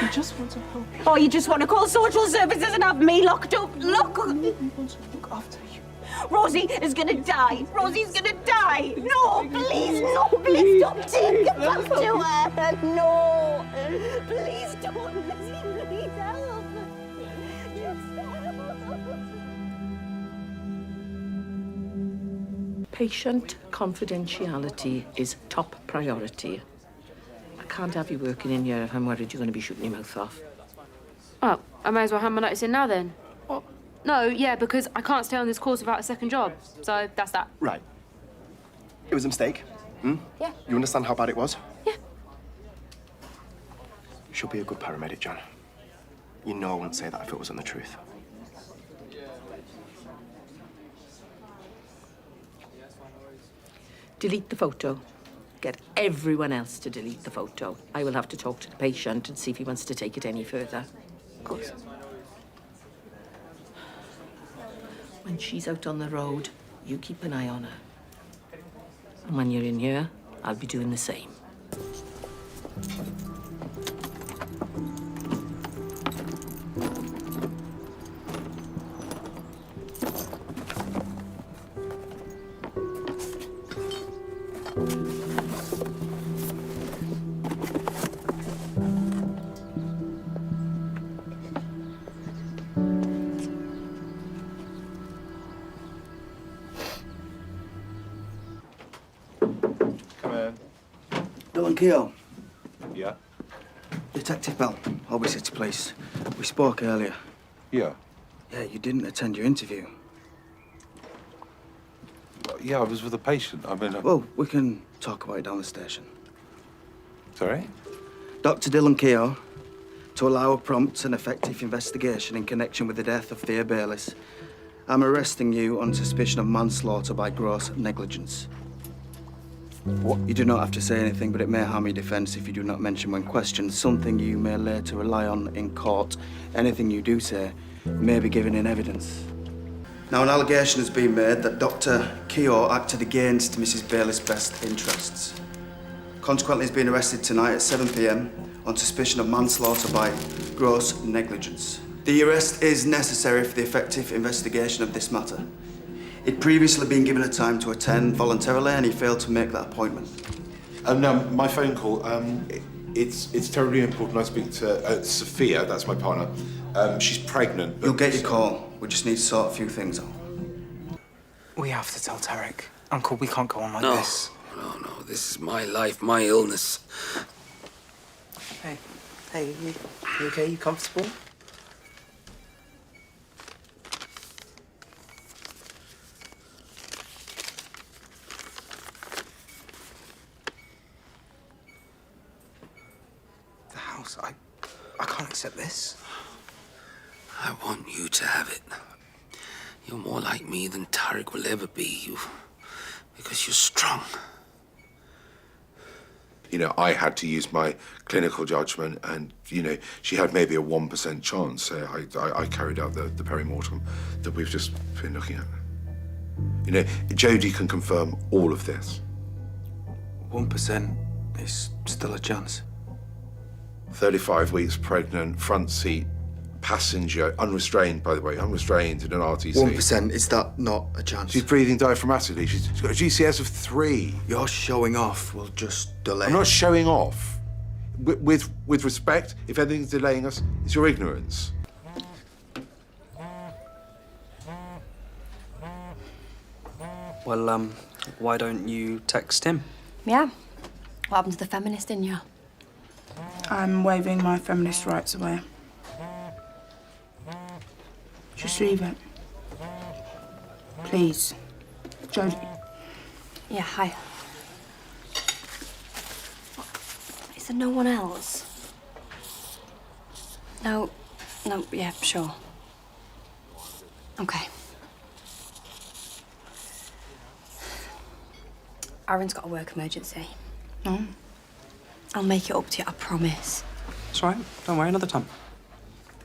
Speaker 14: we just want to help you.
Speaker 2: Oh, you just want to call social services and have me locked up? Look.
Speaker 14: We want to look after you.
Speaker 2: Rosie is gonna die. Rosie's gonna die. No, please, no, please don't take it back to her. No, please don't. Please help. Just help.
Speaker 16: Patient confidentiality is top priority. I can't have you working in here if I'm worried you're going to be shooting your mouth off.
Speaker 6: Oh, I may as well hand my notice in now then.
Speaker 16: What?
Speaker 6: No, yeah, because I can't stay on this course without a second job. So that's that.
Speaker 17: Right. It was a mistake.
Speaker 6: Yeah.
Speaker 17: You understand how bad it was?
Speaker 6: Yeah.
Speaker 17: You should be a good paramedic, John. You know I wouldn't say that if it wasn't the truth.
Speaker 16: Delete the photo. Get everyone else to delete the photo. I will have to talk to the patient and see if he wants to take it any further. Of course. When she's out on the road, you keep an eye on her. And when you're in here, I'll be doing the same.
Speaker 18: Keogh.
Speaker 4: Yeah?
Speaker 18: Detective Bell, Holby City Police. We spoke earlier.
Speaker 4: Yeah?
Speaker 18: Yeah, you didn't attend your interview.
Speaker 4: Yeah, I was with a patient. I mean...
Speaker 18: Well, we can talk about it down the station.
Speaker 4: Sorry?
Speaker 18: Dr. Dylan Keogh, to allow a prompt and effective investigation in connection with the death of Thea Bayliss, I'm arresting you on suspicion of manslaughter by gross negligence. What? You do not have to say anything, but it may harm your defence if you do not mention when questioned something you may later rely on in court. Anything you do say may be given in evidence. Now, an allegation has been made that Dr. Keogh acted against Mrs. Bayliss' best interests. Consequently, he's been arrested tonight at 7 p.m. on suspicion of manslaughter by gross negligence. The arrest is necessary for the effective investigation of this matter. He'd previously been given a time to attend voluntarily, and he failed to make that appointment.
Speaker 4: No, my phone call, it's terribly important I speak to Sophia, that's my partner. She's pregnant.
Speaker 18: You'll get your call. We just need to sort a few things out.
Speaker 1: We have to tell Tarek. Uncle, we can't go on like this.
Speaker 19: No, this is my life, my illness.
Speaker 23: Hey, you okay? You comfortable?
Speaker 1: I can't accept this.
Speaker 19: I want you to have it. You're more like me than Tarek will ever be. Because you're strong.
Speaker 4: You know, I had to use my clinical judgment and, you know, she had maybe a 1% chance. So I carried out the peri-mortem that we've just been looking at. You know, Jodie can confirm all of this.
Speaker 18: 1% is still a chance.
Speaker 4: 35 weeks pregnant, front seat, passenger, unrestrained, by the way, unrestrained in an RTC.
Speaker 18: 1%, is that not a chance?
Speaker 4: She's breathing diaphragmatically. She's got a GCS of 3.
Speaker 18: You're showing off. We'll just delay.
Speaker 4: I'm not showing off. With respect, if anything's delaying us, it's your ignorance.
Speaker 24: Well, why don't you text him?
Speaker 15: Yeah. What happened to the feminist in you?
Speaker 20: I'm waving my feminist rights away. Just leave it. Please. Jodie.
Speaker 15: Yeah, hi. Is there no one else? No, yeah, sure. Okay. Aaron's got a work emergency.
Speaker 24: Oh.
Speaker 15: I'll make it up to you, I promise.
Speaker 24: It's all right. Don't worry, another time.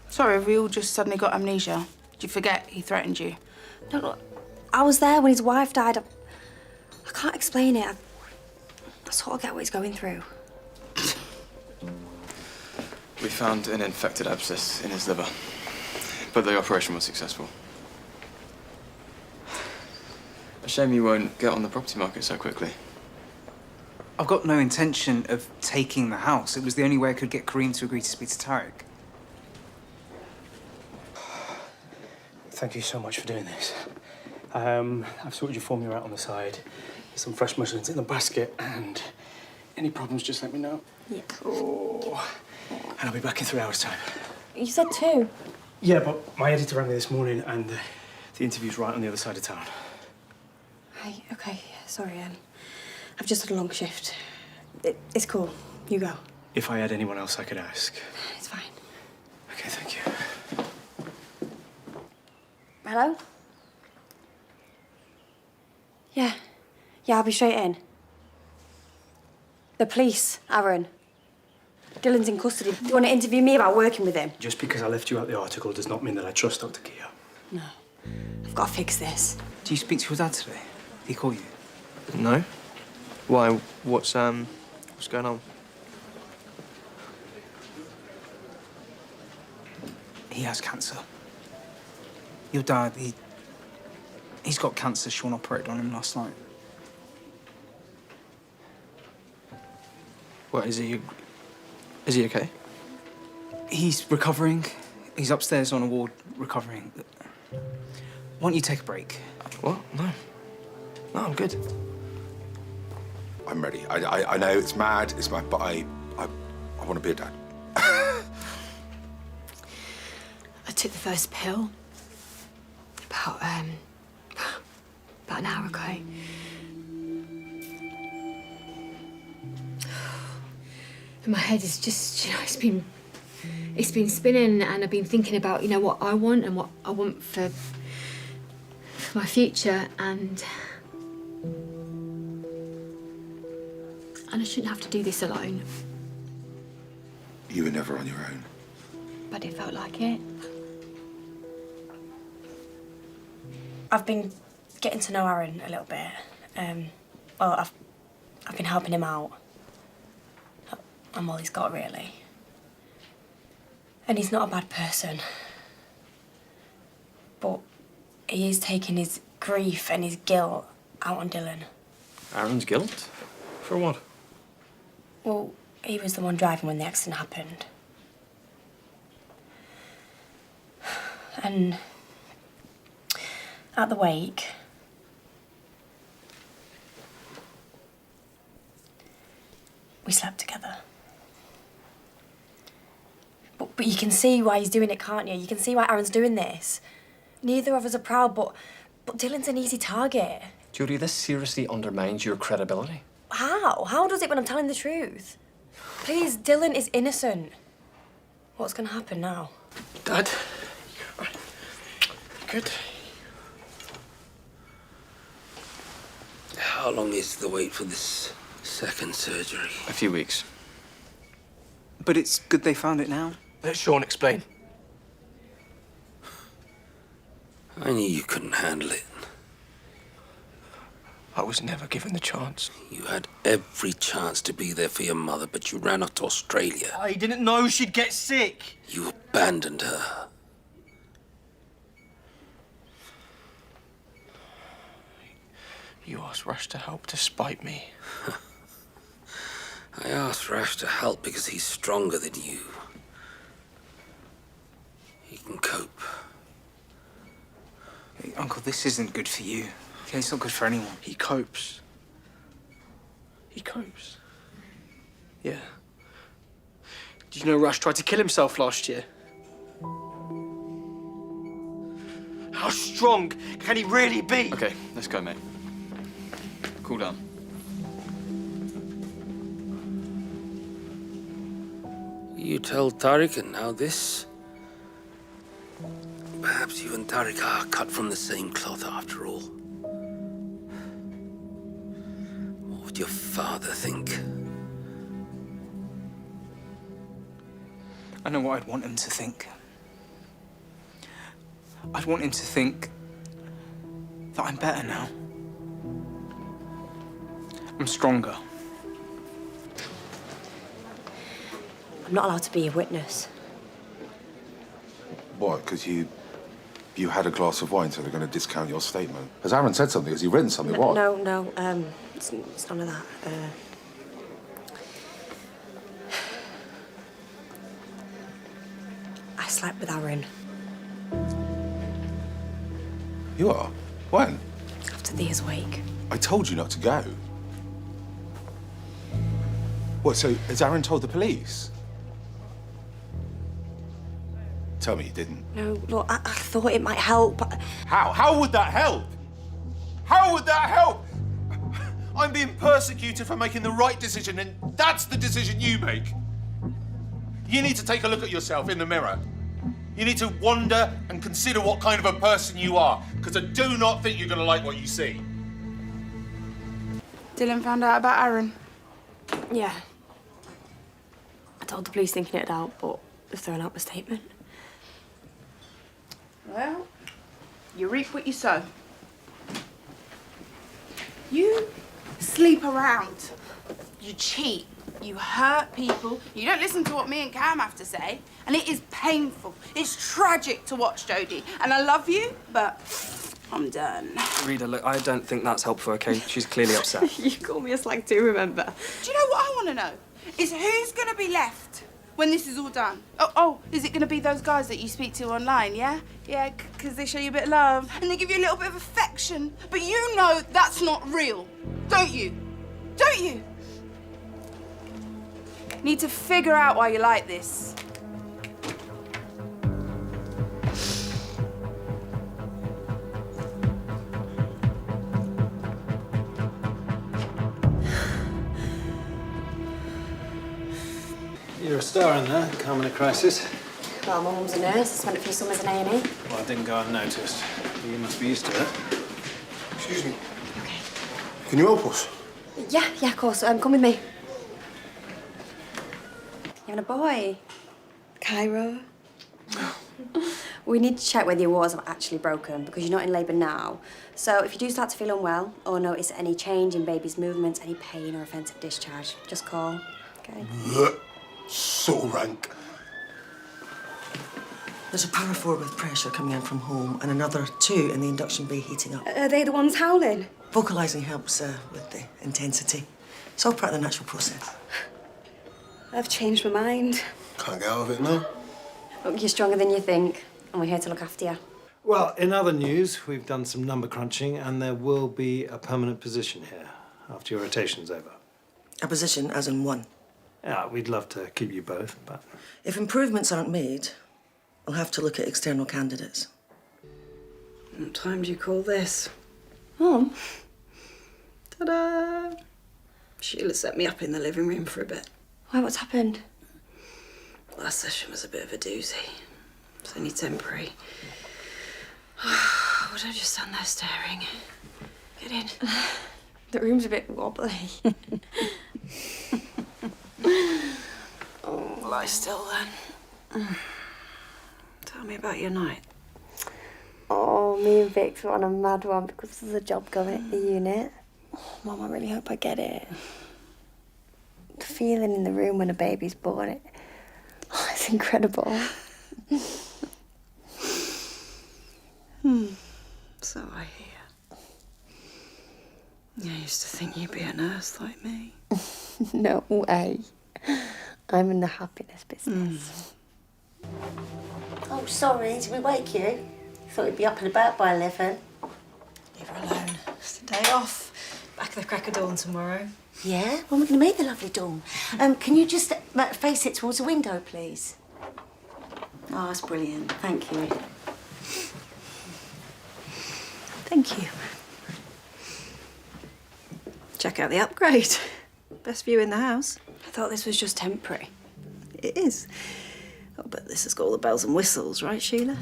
Speaker 3: Sorry, have we all just suddenly got amnesia? Did you forget he threatened you?
Speaker 15: No, look, I was there when his wife died. I can't explain it. I sort of get what he's going through.
Speaker 17: We found an infected abscess in his liver, but the operation was successful. A shame you won't get on the property market so quickly.
Speaker 1: I've got no intention of taking the house. It was the only way I could get Kareem to agree to speak to Tarek.
Speaker 5: Thank you so much for doing this. I've sorted your formula out on the side. There's some fresh muslins in the basket, and any problems, just let me know.
Speaker 15: Yeah.
Speaker 5: Oh. And I'll be back in 3 hours' time.
Speaker 15: You said 2.
Speaker 5: Yeah, but my editor rang me this morning, and the interview's right on the other side of town.
Speaker 15: Hey, okay, sorry, I've just had a long shift. It's cool. You go.
Speaker 5: If I had anyone else I could ask.
Speaker 15: It's fine.
Speaker 5: Okay, thank you.
Speaker 15: Hello? Yeah. Yeah, I'll be straight in. The police, Aaron. Dylan's in custody. Do you want to interview me about working with him?
Speaker 5: Just because I left you out the article does not mean that I trust Dr. Kia.
Speaker 15: No. I've got to fix this.
Speaker 1: Do you speak to your dad today? Did he call you?
Speaker 17: No. Why? What's going on?
Speaker 1: He has cancer. Your dad, he's got cancer. Sean operated on him last night.
Speaker 17: What, is he okay?
Speaker 1: He's recovering. He's upstairs on a ward recovering. Why don't you take a break?
Speaker 17: What? No. No, I'm good.
Speaker 4: I'm ready. I know it's mad, but I want to be a dad.
Speaker 8: I took the first pill about an hour ago. And my head is just, it's been spinning, and I've been thinking about, what I want and what I want for my future, and I shouldn't have to do this alone.
Speaker 4: You were never on your own.
Speaker 8: But it felt like it.
Speaker 15: I've been getting to know Aaron a little bit. Well, I've been helping him out. I'm all he's got, really. And he's not a bad person. But he is taking his grief and his guilt out on Dylan.
Speaker 17: Aaron's guilt? For what?
Speaker 15: Well, he was the one driving when the accident happened. And at the wake, we slept together. But you can see why he's doing it, can't you? You can see why Aaron's doing this. Neither of us are proud, but Dylan's an easy target.
Speaker 17: Judy, this seriously undermines your credibility.
Speaker 15: How? How does it when I'm telling the truth? Please, Dylan is innocent. What's going to happen now?
Speaker 17: Dad? Good.
Speaker 19: How long is the wait for this second surgery?
Speaker 17: A few weeks.
Speaker 1: But it's good they found it now.
Speaker 17: Let Sean explain.
Speaker 19: I knew you couldn't handle it.
Speaker 17: I was never given the chance.
Speaker 19: You had every chance to be there for your mother, but you ran off to Australia.
Speaker 22: I didn't know she'd get sick.
Speaker 19: You abandoned her.
Speaker 17: You asked Rush to help to spite me.
Speaker 19: I asked Rash to help because he's stronger than you. He can cope.
Speaker 1: Hey, Uncle, this isn't good for you. Okay, it's not good for anyone.
Speaker 17: He copes. He copes. Yeah.
Speaker 22: Did you know Rush tried to kill himself last year? How strong can he really be?
Speaker 17: Okay, let's go, mate. Cool down.
Speaker 19: You tell Tariq, and now this. Perhaps you and Tariq are cut from the same cloth after all. What would your father think?
Speaker 1: I know what I'd want him to think. I'd want him to think that I'm better now. I'm stronger.
Speaker 15: I'm not allowed to be a witness.
Speaker 4: What, because you had a glass of wine, so they're going to discount your statement? Has Aaron said something? Has he written something? What?
Speaker 15: No, it's none of that. I slept with Aaron.
Speaker 4: You are? When?
Speaker 15: After Thea's wake.
Speaker 4: I told you not to go. What, so has Aaron told the police? Tell me you didn't.
Speaker 15: No, look, I thought it might help.
Speaker 4: How? How would that help? How would that help? I'm being persecuted for making the right decision, and that's the decision you make. You need to take a look at yourself in the mirror. You need to wonder and consider what kind of a person you are, because I do not think you're going to like what you see.
Speaker 3: Dylan found out about Aaron.
Speaker 15: Yeah. I told the police thinking it out, but they've thrown out my statement.
Speaker 3: Well, you reap what you sow. You sleep around. You cheat. You hurt people. You don't listen to what me and Cam have to say. And it is painful. It's tragic to watch, Jodie. And I love you, but I'm done.
Speaker 24: Rita, look, I don't think that's helpful, okay? She's clearly upset.
Speaker 15: You call me a slag too, remember?
Speaker 3: Do you know what I want to know? Is who's going to be left when this is all done? Oh, is it going to be those guys that you speak to online, yeah? Yeah, because they show you a bit of love and they give you a little bit of affection. But you know that's not real, don't you? Don't you? Need to figure out why you're like this.
Speaker 10: You're a star in there, calming a crisis.
Speaker 15: Well, my mum's a nurse. I spent a few summers in A&E.
Speaker 10: Well, I didn't go unnoticed. But you must be used to it.
Speaker 9: Excuse me. Can you help us?
Speaker 15: Yeah, of course. Come with me. You having a boy? Cairo? We need to check whether your waters are actually broken because you're not in labour now. So if you do start to feel unwell or notice any change in baby's movements, any pain or offensive discharge, just call, okay?
Speaker 9: So rank.
Speaker 11: There's a power 4 with pressure coming in from home and another 2 in the induction bay heating up.
Speaker 15: Are they the ones howling?
Speaker 11: Vocalising helps with the intensity. It's all part of the natural process.
Speaker 15: I've changed my mind.
Speaker 9: Can't get out of it now.
Speaker 15: Look, you're stronger than you think, and we're here to look after you.
Speaker 10: Well, in other news, we've done some number crunching and there will be a permanent position here after your rotation's over.
Speaker 11: A position as in one.
Speaker 10: Yeah, we'd love to keep you both, but...
Speaker 11: If improvements aren't made, we'll have to look at external candidates.
Speaker 13: What time do you call this? Mum? Ta-da! Sheila set me up in the living room for a bit.
Speaker 15: Why, what's happened?
Speaker 13: Last session was a bit of a doozy. It's only temporary. Would I just stand there staring? Get in.
Speaker 15: The room's a bit wobbly.
Speaker 13: Oh, lie still then. Tell me about your night.
Speaker 15: Oh, me and Vix were on a mad one because there's a job going at the unit. Oh, Mum, I really hope I get it. The feeling in the room when a baby's born, it's incredible.
Speaker 13: So I hear. I used to think you'd be a nurse like me.
Speaker 15: No way. I'm in the happiness business.
Speaker 2: Oh, sorry, did we wake you? Thought you'd be up and about by 11.
Speaker 13: Leave her alone. It's the day off. Back at the crack of dawn tomorrow.
Speaker 2: Yeah? When are we going to make the lovely dawn? Can you just face it towards the window, please? Oh, that's brilliant. Thank you.
Speaker 13: Thank you. Check out the upgrade. Best view in the house.
Speaker 15: I thought this was just temporary.
Speaker 13: It
Speaker 11: It is. Oh, but this has got all the bells and whistles, right, Sheila?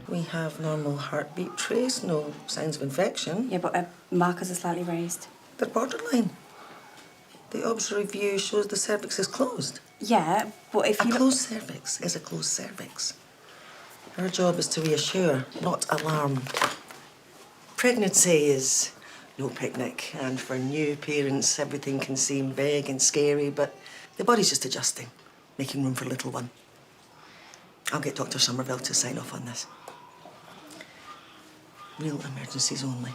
Speaker 11: We have normal heartbeat trace, no signs of infection.
Speaker 15: Yeah, but markers are slightly raised.
Speaker 11: They're borderline. The OBS review shows the cervix is closed.
Speaker 15: Yeah, but if you...
Speaker 11: A closed cervix is a closed cervix. Our job is to reassure, not alarm. Pregnancy is no picnic, and for new parents, everything can seem big and scary, but the body's just adjusting, making room for little one. I'll get Dr. Somerville to sign off on this. Real emergencies only.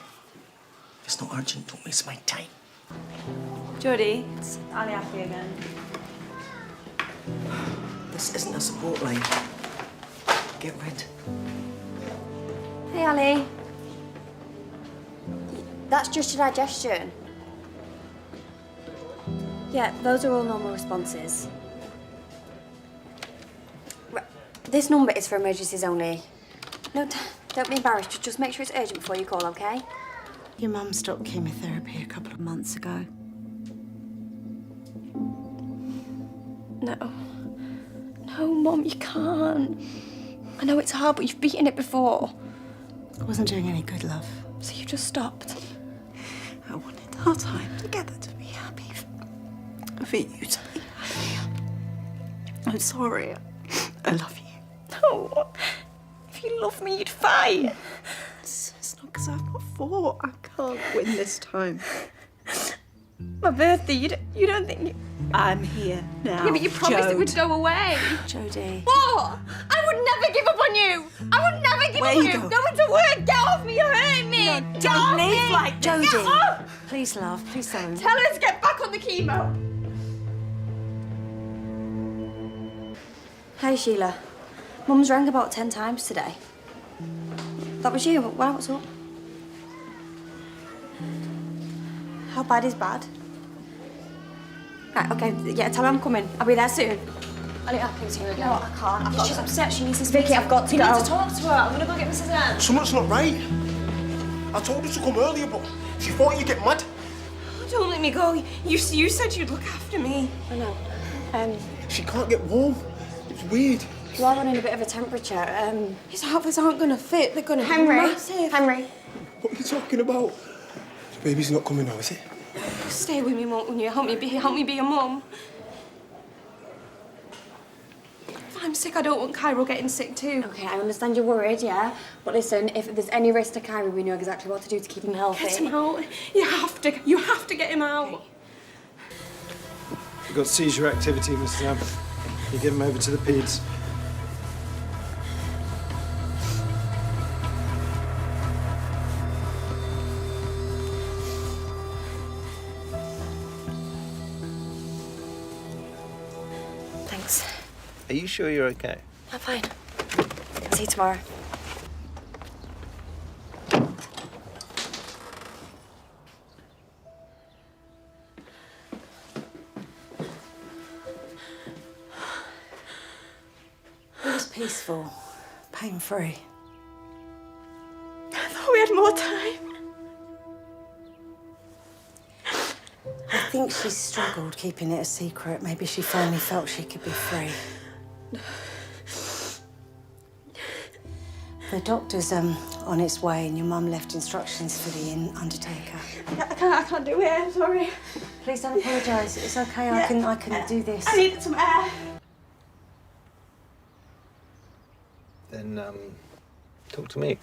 Speaker 11: If it's not urgent, don't waste my time.
Speaker 15: Jodie, it's Ali Afi again.
Speaker 11: This isn't a support line. Get rid.
Speaker 15: Hey, Ali. That's just your digestion. Yeah, those are all normal responses. This number is for emergencies only. No, don't be embarrassed. Just make sure it's urgent before you call, okay?
Speaker 2: Your mum stopped chemotherapy a couple of months ago.
Speaker 15: No. No, Mum, you can't. I know it's hard, but you've beaten it before.
Speaker 2: I wasn't doing any good, love.
Speaker 15: So you just stopped.
Speaker 2: I wanted our time together to be happy. For you to be happy. I'm sorry. I love you.
Speaker 15: No. If you love me, you'd fight.
Speaker 2: It's not because I've not fought. I can't win this time.
Speaker 15: My birthday, you don't think...
Speaker 2: I'm here now.
Speaker 15: Yeah, but you promised it would go away.
Speaker 2: Jodie.
Speaker 15: What? I would never give up on you. I would never give
Speaker 2: Where
Speaker 15: up on
Speaker 2: you
Speaker 15: you.
Speaker 2: go?
Speaker 15: Going to work. Get off me. You're hurting me.
Speaker 2: No,
Speaker 15: Get
Speaker 2: don't
Speaker 15: off
Speaker 2: leave
Speaker 15: me.
Speaker 2: like
Speaker 15: Get
Speaker 2: Jodie.
Speaker 15: off.
Speaker 2: Please, love. Please don't.
Speaker 15: Tell her to get back on the chemo. Hey, Sheila. Mum's rang about 10 times today. That was you. Wow, what's up? How bad is bad? Right, okay, yeah, tell her I'm coming. I'll be there soon. Ali, Atkins here again. No, I can't. She's upset. She needs to speak. Vicky, I've got to go.
Speaker 11: You need to
Speaker 15: talk to her. I'm gonna go get Mrs. M.
Speaker 9: Something's not right. I told her to come earlier, but she thought you'd get mad.
Speaker 2: Don't let me go. You said you'd look after me.
Speaker 15: I know.
Speaker 9: She can't get warm. It's weird.
Speaker 15: You are running a bit of a temperature.
Speaker 2: His outfits aren't gonna fit. They're gonna be
Speaker 15: Henry.
Speaker 2: massive.
Speaker 15: Henry.
Speaker 9: What are you talking about? The baby's not coming now, is it?
Speaker 2: Stay with me, won't you? Help me be your mum. If I'm sick, I don't want Cairo getting sick too.
Speaker 15: Okay, I understand you're worried, yeah? But listen, if there's any risk to Kyrie, we know exactly what to do to keep him healthy.
Speaker 2: Get him out. You have to get him out.
Speaker 10: You've got seizure activity, Mr. Ab. You give him over to the peds.
Speaker 15: Thanks.
Speaker 7: Are you sure you're okay?
Speaker 15: I'm fine. See you tomorrow.
Speaker 2: It was peaceful, pain-free.
Speaker 15: I thought we had more time.
Speaker 2: I think she struggled keeping it a secret. Maybe she finally felt she could be free. The doctor's on its way, and your mum left instructions for the undertaker.
Speaker 15: I can't do it. I'm sorry.
Speaker 2: Please don't apologise. It's okay. I can do this.
Speaker 15: I need some air.
Speaker 7: Then, talk to me.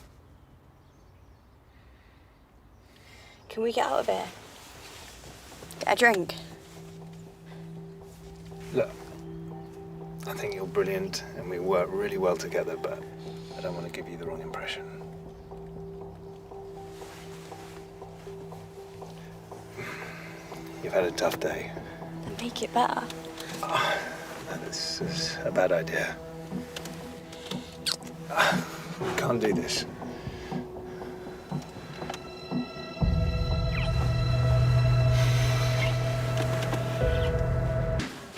Speaker 15: Can we get out of here? Get a drink?
Speaker 7: Look, I think you're brilliant and we work really well together, but I don't want to give you the wrong impression. You've had a tough day.
Speaker 15: Then make it better.
Speaker 7: This is a bad idea. We can't do this.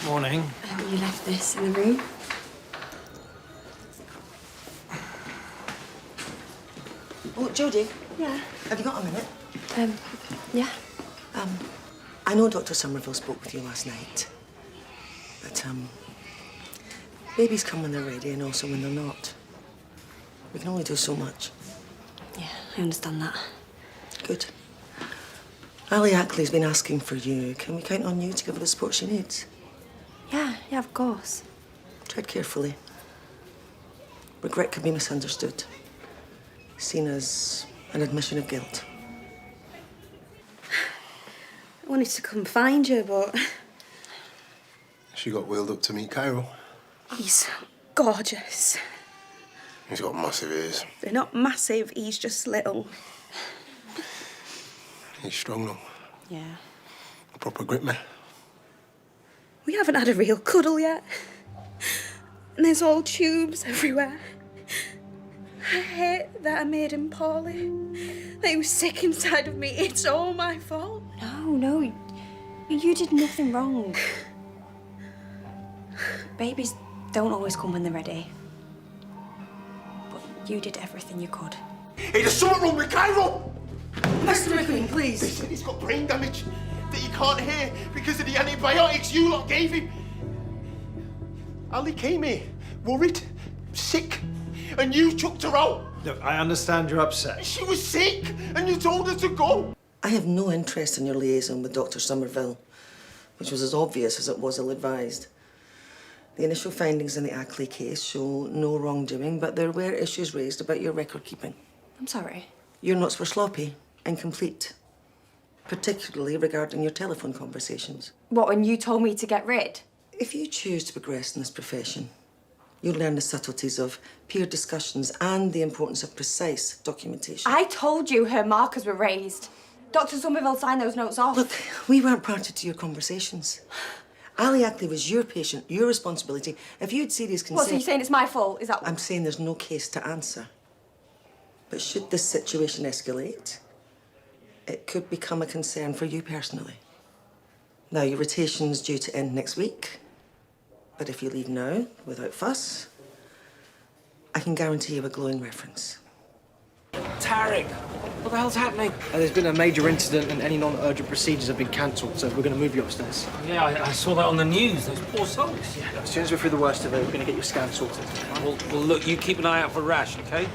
Speaker 10: Morning.
Speaker 15: You left this in the room?
Speaker 11: Oh, Jodie.
Speaker 15: Yeah.
Speaker 11: Have you got a minute?
Speaker 15: Yeah.
Speaker 11: I know Dr. Somerville spoke with you last night, but Babies come when they're ready and also when they're not. We can only do so much.
Speaker 15: Yeah, I understand that.
Speaker 11: Good. Ali Ackley's been asking for you. Can we count on you to give her the support she needs?
Speaker 15: Yeah, of course.
Speaker 11: Tread carefully. Regret could be misunderstood. Seen as an admission of guilt.
Speaker 6: I wanted to come find you, but...
Speaker 12: She got wheeled up to meet Cairo.
Speaker 6: He's gorgeous.
Speaker 12: He's got massive ears.
Speaker 6: They're not massive, he's just little.
Speaker 12: He's strong though.
Speaker 6: Yeah.
Speaker 12: A proper grip man.
Speaker 6: We haven't had a real cuddle yet. And there's all tubes everywhere. I hate that I made him poorly. That he was sick inside of me. It's all my fault.
Speaker 15: No, you did nothing wrong. Babies don't always come when they're ready. But you did everything you could.
Speaker 9: Hey, there's something wrong with Cairo!
Speaker 11: Mr. McQueen, please.
Speaker 9: They said he's got brain damage that he can't hear because of the antibiotics you lot gave him. Ali came here worried, sick, and you chucked her out.
Speaker 10: Look, I understand you're upset.
Speaker 9: She was sick, and you told her to go.
Speaker 11: I have no interest in your liaison with Dr. Somerville, which was as obvious as it was ill-advised. The initial findings in the Ackley case show no wrongdoing, but there were issues raised about your record-keeping.
Speaker 15: I'm sorry.
Speaker 11: Your notes were sloppy, incomplete, particularly regarding your telephone conversations.
Speaker 15: What, when you told me to get rid?
Speaker 11: If you choose to progress in this profession, you'll learn the subtleties of peer discussions and the importance of precise documentation.
Speaker 15: I told you her markers were raised. Dr. Somerville signed those notes off.
Speaker 11: Look, we weren't party to your conversations. Ali Ackley was your patient, your responsibility. If you had serious concern...
Speaker 15: What, so you're saying it's my fault? Is that what...
Speaker 11: I'm saying there's no case to answer. But should this situation escalate, it could become a concern for you personally. Now, your rotation's due to end next week. But if you leave now, without fuss, I can guarantee you a glowing reference.
Speaker 23: Tarek, what the hell's happening? There's been a major incident and any non-urgent procedures have been cancelled, so we're going to move you upstairs.
Speaker 14: Yeah, I saw that on the news, those poor souls.
Speaker 23: Yeah, as soon as we're through the worst of it, we're going to get your scan sorted.
Speaker 14: Well, look, you keep an eye out for Rash, OK?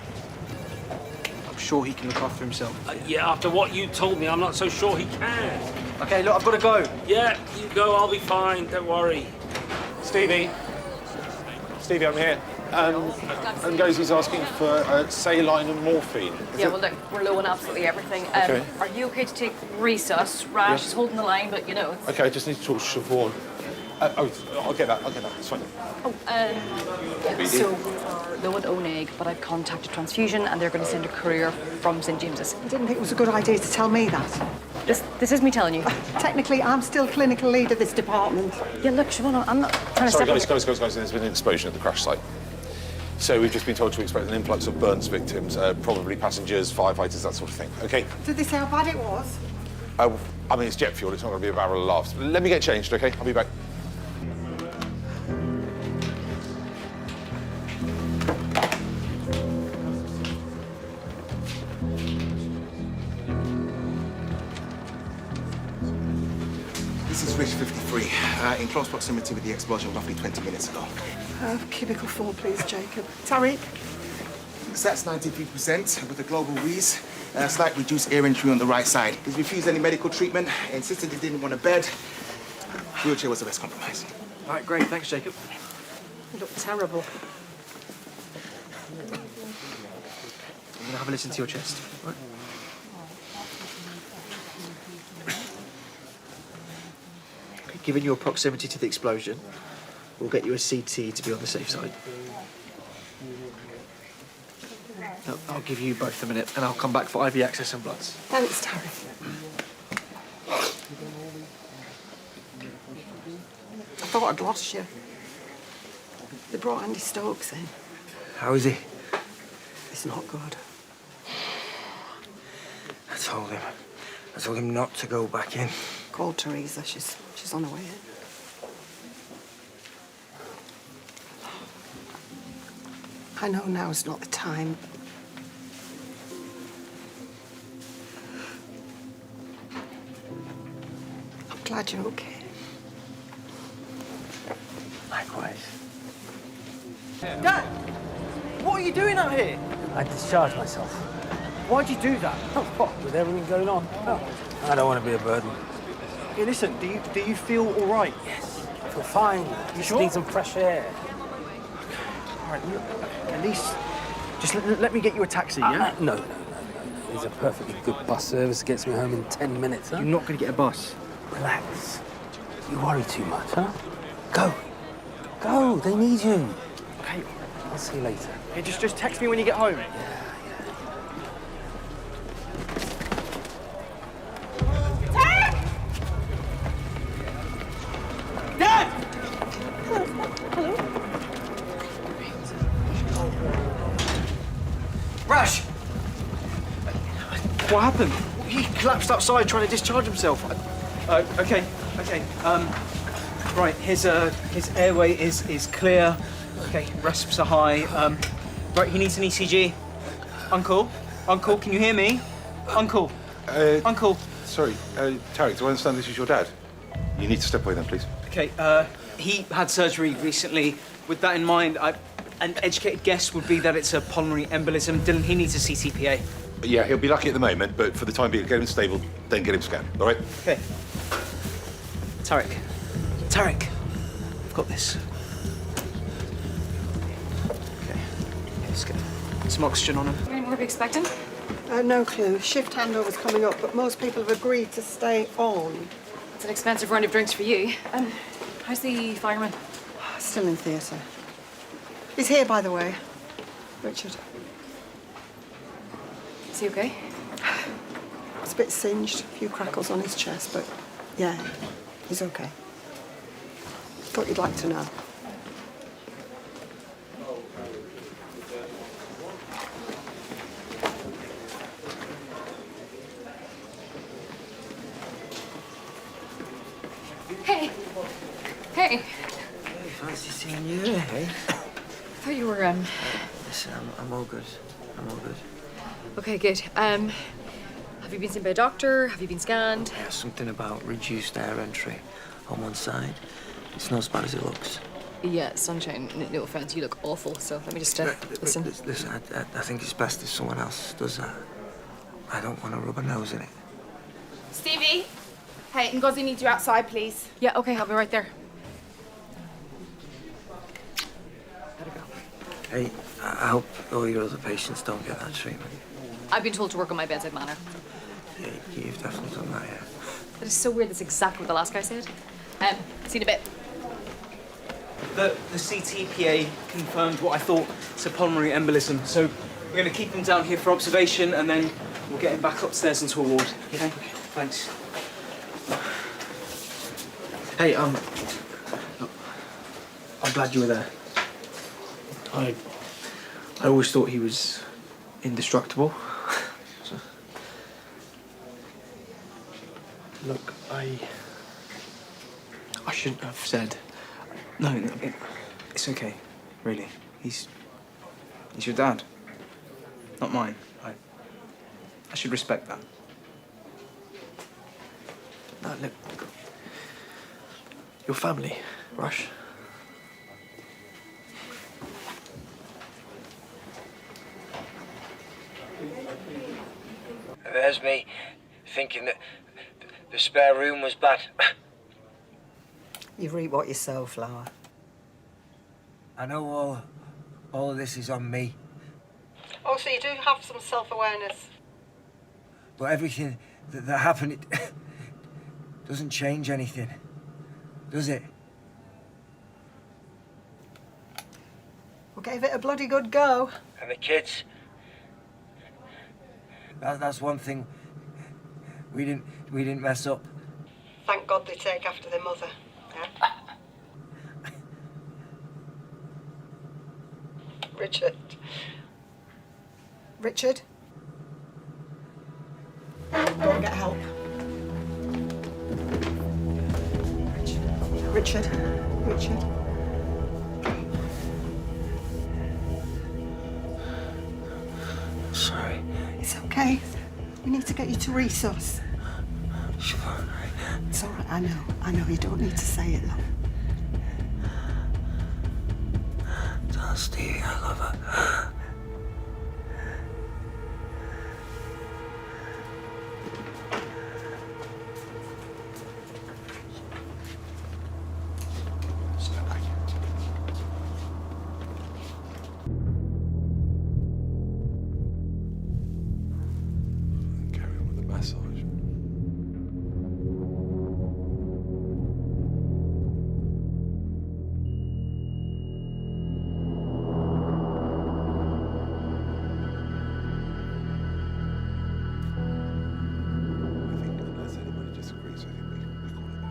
Speaker 23: I'm sure he can look after himself.
Speaker 14: Yeah, after what you told me, I'm not so sure he can.
Speaker 23: OK, look, I've got to go.
Speaker 14: Yeah, you go, I'll be fine, don't worry.
Speaker 21: Stevie, I'm here. And Gosie's asking for saline and morphine.
Speaker 25: Yeah, well, look, we're low on absolutely everything.
Speaker 21: Okay.
Speaker 25: Are you okay to take resus? Rash is holding the line, but you know.
Speaker 21: Okay, I just need to talk to Siobhan. I'll get that, it's fine.
Speaker 25: So we're low on O-neg, but I've contacted transfusion and they're going to send a courier from St. James's.
Speaker 13: I didn't think it was a good idea to tell me that.
Speaker 25: This is me telling you.
Speaker 13: Technically, I'm still clinical lead of this department.
Speaker 25: Yeah, look, Siobhan, I'm not trying to
Speaker 21: Sorry,
Speaker 25: step
Speaker 21: guys, there's been an explosion at the crash site. So we've just been told to expect an influx of burns victims, probably passengers, firefighters, that sort of thing. Okay?
Speaker 13: Did they say how bad it was?
Speaker 21: I mean, it's jet fuel, it's not going to be a barrel of laughs. Let me get changed, okay? I'll be back.
Speaker 9: This is Ridge 53, in close proximity with the explosion roughly 20 minutes ago.
Speaker 13: Cubicle 4, please, Jacob. Tariq.
Speaker 9: Stats 93% with a global wheeze. Slight reduced air entry on the right side. He's refused any medical treatment, insisted he didn't want a bed. Wheelchair was the best compromise.
Speaker 23: All right, great. Thanks, Jacob.
Speaker 13: You look terrible.
Speaker 23: I'm going to have a listen to your chest. Right. Okay, given your proximity to the explosion, we'll get you a CT to be on the safe side. I'll give you both a minute, and I'll come back for IV access and bloods.
Speaker 13: Thanks, Tariq. I thought I'd lost you. They brought Andy Stokes in.
Speaker 23: How is he?
Speaker 13: It's not good.
Speaker 23: I told him not to go back in.
Speaker 13: Call Teresa. She's on her way in. I know now's not the time. I'm glad you're okay.
Speaker 23: Likewise. Dad! What are you doing out here?
Speaker 19: I discharged myself.
Speaker 23: Why'd you do that?
Speaker 19: Oh, what? With everything going on? Oh, I don't want to be a burden.
Speaker 23: Hey, listen, do you feel all right?
Speaker 19: Yes. I feel fine.
Speaker 23: You
Speaker 19: Just
Speaker 23: sure?
Speaker 19: need some fresh air.
Speaker 23: All right, look, at least just let me get you a taxi, yeah?
Speaker 19: No. There's a perfectly good bus service that gets me home in 10 minutes, huh?
Speaker 23: You're not going to get a bus.
Speaker 19: Relax. You worry too much, huh? Go. Go. They need you.
Speaker 23: Okay.
Speaker 19: I'll see you later.
Speaker 23: Hey, just text me when you get home. Dad! Rash! What happened? He collapsed outside trying to discharge himself. Okay. Right, his airway is clear. Okay, resps are high. Right, he needs an ECG. Uncle, can you hear me? Uncle.
Speaker 4: Sorry, Tarek, do I understand this is your dad? You need to step away then, please.
Speaker 1: Okay, he had surgery recently. With that in mind, an educated guess would be that it's a pulmonary embolism. Dylan, he needs a CTPA.
Speaker 4: Yeah, he'll be lucky at the moment, but for the time being, get him stable, then get him scanned, all right?
Speaker 1: Okay. Tarek, I've got this. Okay, let's get some oxygen on him.
Speaker 25: How many more are we expecting?
Speaker 13: No clue. Shift handover's coming up, but most people have agreed to stay on.
Speaker 25: It's an expensive round of drinks for you. How's the fireman?
Speaker 13: Still in theatre. He's here, by the way. Richard.
Speaker 25: Is he okay?
Speaker 13: It's a bit singed, a few crackles on his chest, but yeah, he's okay. Thought you'd like to know.
Speaker 25: Hey.
Speaker 23: Fancy seeing you here, hey?
Speaker 25: I thought you were,
Speaker 23: Listen, I'm all good.
Speaker 25: Okay, good. Have you been seen by a doctor? Have you been scanned?
Speaker 23: Yeah, something about reduced air entry on one side. It's not as bad as it looks.
Speaker 25: Yeah, Sunshine, no offense, you look awful, so let me just, listen.
Speaker 23: Listen, I think it's best if someone else does that. I don't want to rub a nose in it.
Speaker 3: Stevie? Hey, Ngozi needs you outside, please.
Speaker 25: Yeah, okay, I'll be right there.
Speaker 23: Hey, I hope all your other patients don't get that treatment.
Speaker 25: I've been told to work on my bedside manner.
Speaker 23: Yeah, you've definitely done that, yeah.
Speaker 25: That is so weird, that's exactly what the last guy said. See you in a bit.
Speaker 1: The CTPA confirmed what I thought. It's a pulmonary embolism. So we're going to keep him down here for observation, and then we'll get him back upstairs into a ward. Okay? Thanks. Hey, I'm glad you were there. I always thought he was indestructible.
Speaker 5: Look, I shouldn't have said.
Speaker 1: No, it's okay, really. He's your dad, not mine. I should respect that.
Speaker 5: No, look. Your family, Rush.
Speaker 23: There's me thinking that the spare room was bad.
Speaker 11: You reap what you sow, Flower.
Speaker 23: I know all of this is on me,
Speaker 13: Oh, so you do have some self-awareness.
Speaker 23: but everything that happened, it doesn't change anything, does it?
Speaker 13: We gave it a bloody good go.
Speaker 23: And the kids. That's one thing we didn't mess up.
Speaker 13: Thank God they take after their mother. Yeah? Richard. Richard? Go and get help. Richard.
Speaker 23: Sorry.
Speaker 13: It's okay. We need to get you to resource.
Speaker 23: Sure.
Speaker 13: It's all right. I know. You don't need to say it, love.
Speaker 19: Stevie. I love her.
Speaker 21: Carry on with the massage. Unless anybody disagrees, I think we call it that.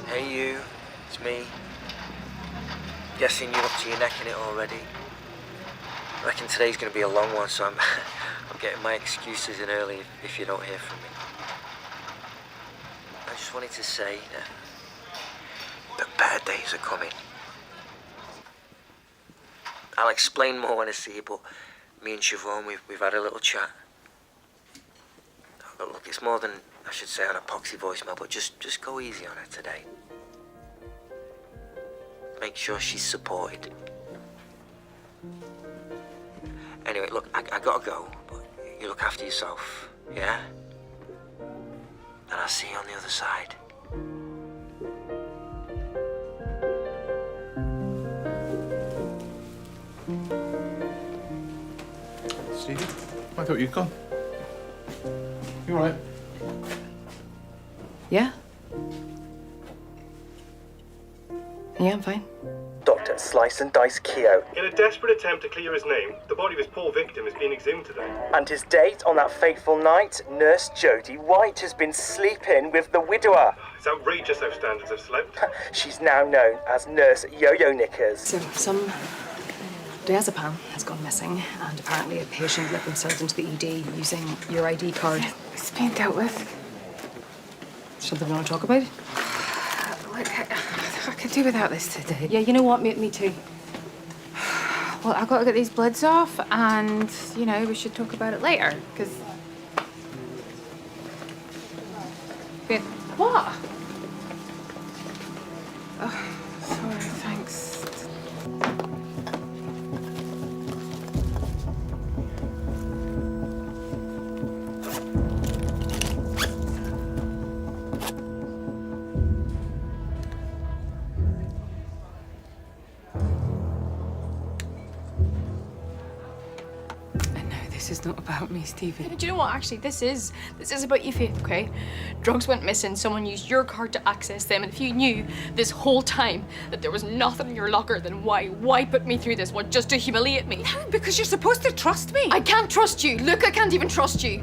Speaker 23: Hey you, it's me. Guessing you're up to your neck in it already. I reckon today's going to be a long one, so I'm getting my excuses in early if you don't hear from me. I just wanted to say that better days are coming. I'll explain more when I see you, but me and Siobhan, we've had a little chat. Look, it's more than I should say on a poxy voicemail, but just go easy on her today. Make sure she's supported. Anyway, look, I gotta go, but you look after yourself, yeah? And I'll see you on the other side.
Speaker 21: Stevie, I thought you'd gone. You all right?
Speaker 25: Yeah? Yeah, I'm fine.
Speaker 23: Dr. Slice and Dice Keogh.
Speaker 7: In a desperate attempt to clear his name, the body of his poor victim has been exhumed today.
Speaker 23: And his date on that fateful night, Nurse Jodie White has been sleeping with the widower.
Speaker 7: It's outrageous how standards have slipped.
Speaker 23: She's now known as Nurse Yo-Yo Knickers.
Speaker 25: So, some diazepam has gone missing, and apparently a patient let themselves into the ED using your ID card.
Speaker 3: It's being dealt with.
Speaker 25: Something we want to talk about?
Speaker 3: Look, I could do without this today.
Speaker 25: Yeah, you know what? Me too.
Speaker 3: Well, I've got to get these bloods off, and, you know, we should talk about it later, because... What? Oh, sorry, thanks. This is not about me, Stevie.
Speaker 25: Do you know what? Actually, this is about you, Faith, okay? Drugs went missing, someone used your card to access them, and if you knew this whole time that there was nothing in your locker, then why put me through this? What, just to humiliate me?
Speaker 3: No, because you're supposed to trust me.
Speaker 25: I can't trust you. Luca can't even trust you.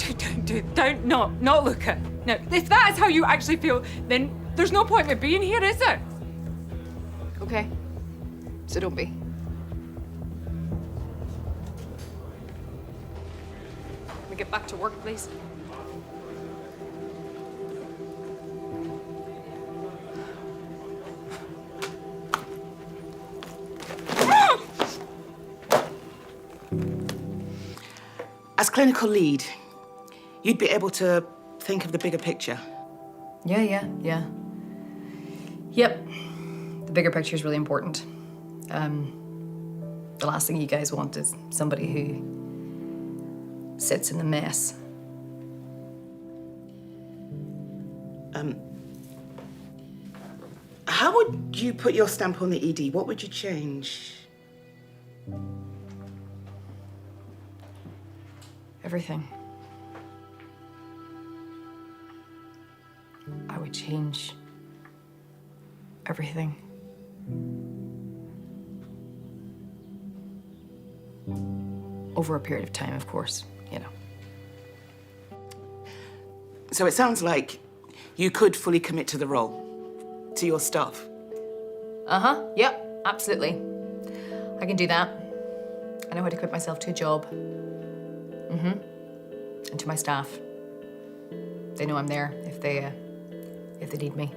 Speaker 3: Don't, not Luca. No, if that is how you actually feel, then there's no point in me being here, is there?
Speaker 25: Okay, so don't be. Get back to work, please.
Speaker 8: As clinical lead, you'd be able to think of the bigger picture.
Speaker 25: Yeah. Yep. The bigger picture is really important. The last thing you guys want is somebody who sits in the mess.
Speaker 8: How would you put your stamp on the ED? What would you change?
Speaker 25: Everything. I would change everything. Over a period of time, of course, you know.
Speaker 8: So it sounds like you could fully commit to the role, to your staff.
Speaker 25: Yep, absolutely. I can do that. I know how to commit myself to a job. And to my staff. They know I'm there if they need me.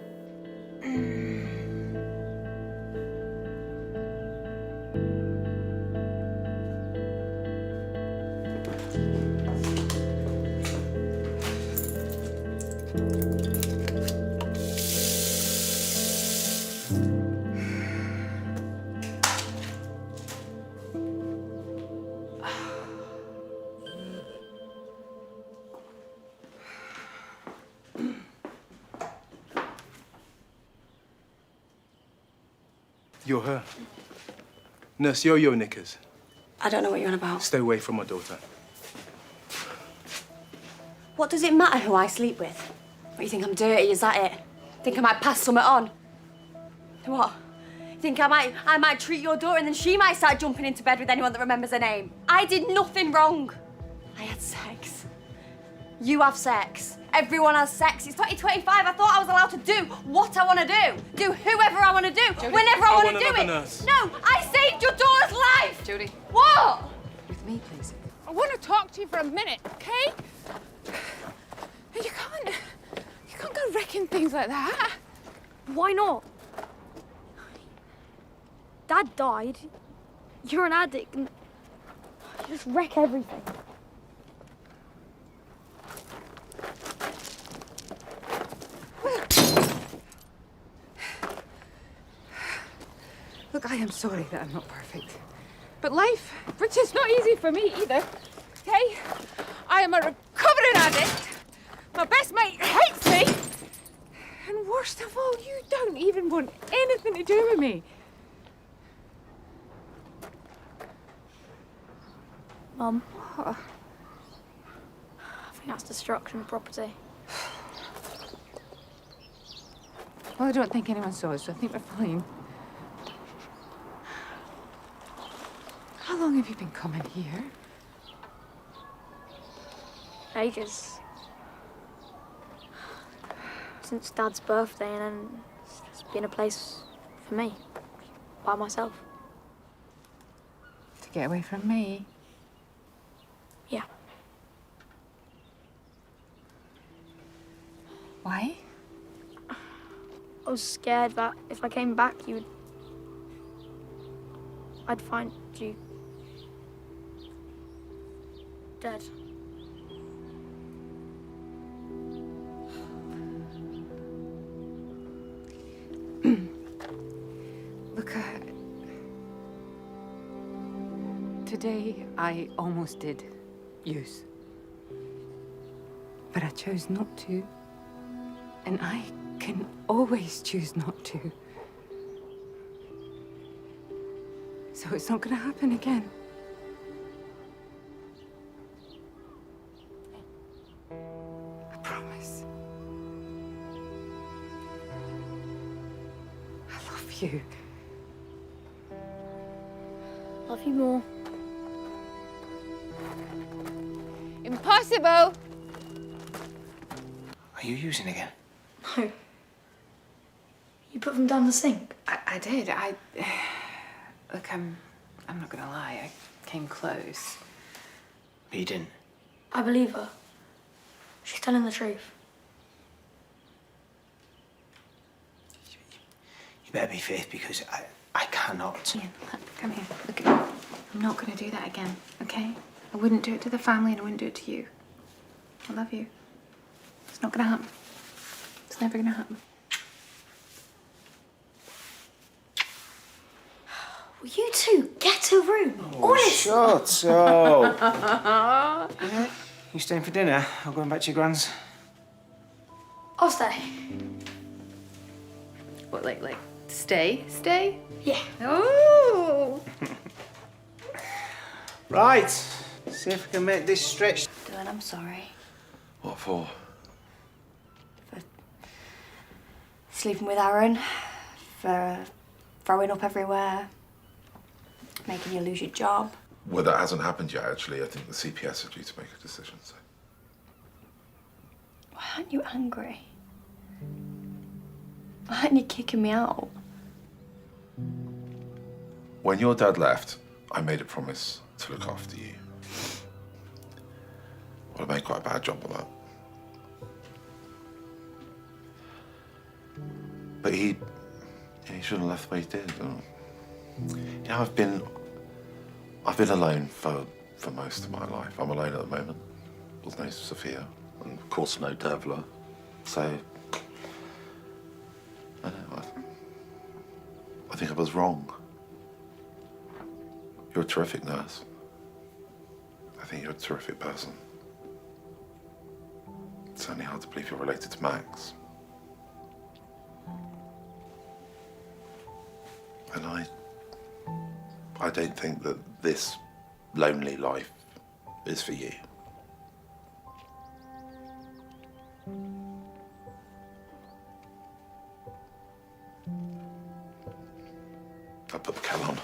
Speaker 16: You're her. Nurse Yo-Yo Knickers.
Speaker 6: I don't know what you're on about.
Speaker 16: Stay away from my daughter.
Speaker 15: What does it matter who I sleep with? What, you think I'm dirty, is that it? Think I might pass something on? What? You think I might treat your daughter and then she might start jumping into bed with anyone that remembers her name? I did nothing wrong. I had sex. You have sex. Everyone has sex. It's 2025. I thought I was allowed to do what I want to do. Do whoever I want to do,
Speaker 25: Jodie,
Speaker 15: whenever I want to do it.
Speaker 16: Nurse.
Speaker 15: No, I saved your daughter's life.
Speaker 25: Jodie.
Speaker 15: What?
Speaker 25: With me, please.
Speaker 17: I want to talk to you for a minute, okay? You can't go wrecking things like that.
Speaker 18: Why not? Dad died. You're an addict and you just wreck everything.
Speaker 17: Look, I am sorry that I'm not perfect. But life, which is not easy for me either, okay? I am a recovering addict. My best mate hates me. And worst of all, you don't even want anything to do with me.
Speaker 18: Mum, I think that's destruction of property.
Speaker 17: Well, I don't think anyone saw us, so I think we're fine. How long have you been coming here?
Speaker 18: Ages. Since Dad's birthday, and then it's just been a place for me, by myself.
Speaker 17: To get away from me?
Speaker 18: Yeah.
Speaker 17: Why?
Speaker 18: I was scared that if I came back, I'd find you dead.
Speaker 17: Look, today I almost did use. But I chose not to. And I can always choose not to. So it's not gonna happen again. I promise. I love you.
Speaker 18: Love you more.
Speaker 17: Impossible!
Speaker 9: Are you using again?
Speaker 18: No. You put them down the sink.
Speaker 17: I did. Look, I'm not gonna lie. I came close.
Speaker 9: But you didn't.
Speaker 18: I believe her. She's telling the truth.
Speaker 9: You better be Faith, because I cannot.
Speaker 17: Ian, come here. Look, I'm not gonna do that again, okay? I wouldn't do it to the family and I wouldn't do it to you. I love you. It's not gonna happen. It's never gonna happen.
Speaker 18: Will you two get a room?
Speaker 9: Oh, shut up. Yeah? You staying for dinner or going back to your gran's?
Speaker 18: I'll stay.
Speaker 17: What, like, stay? Stay?
Speaker 18: Yeah.
Speaker 17: Oh!
Speaker 9: Right. See if we can make this stretch.
Speaker 15: Dylan, I'm sorry.
Speaker 21: What for?
Speaker 15: Sleeping with Aaron, for throwing up everywhere, making you lose your job.
Speaker 21: Well, that hasn't happened yet, actually. I think the CPS are due to make a decision, so.
Speaker 15: Why aren't you angry? Why aren't you kicking me out?
Speaker 4: When your dad left, I made a promise to look after you. Well, I made quite a bad job of that. But he shouldn't have left the way he did. You know, I've been alone for most of my life. I'm alone at the moment. There's no Sophia, and of course no Dervla. So, I don't know, I think I was wrong. You're a terrific nurse. I think you're a terrific person. It's only hard to believe you're related to Max. And I don't think that this lonely life is for you. I'll put the kettle on.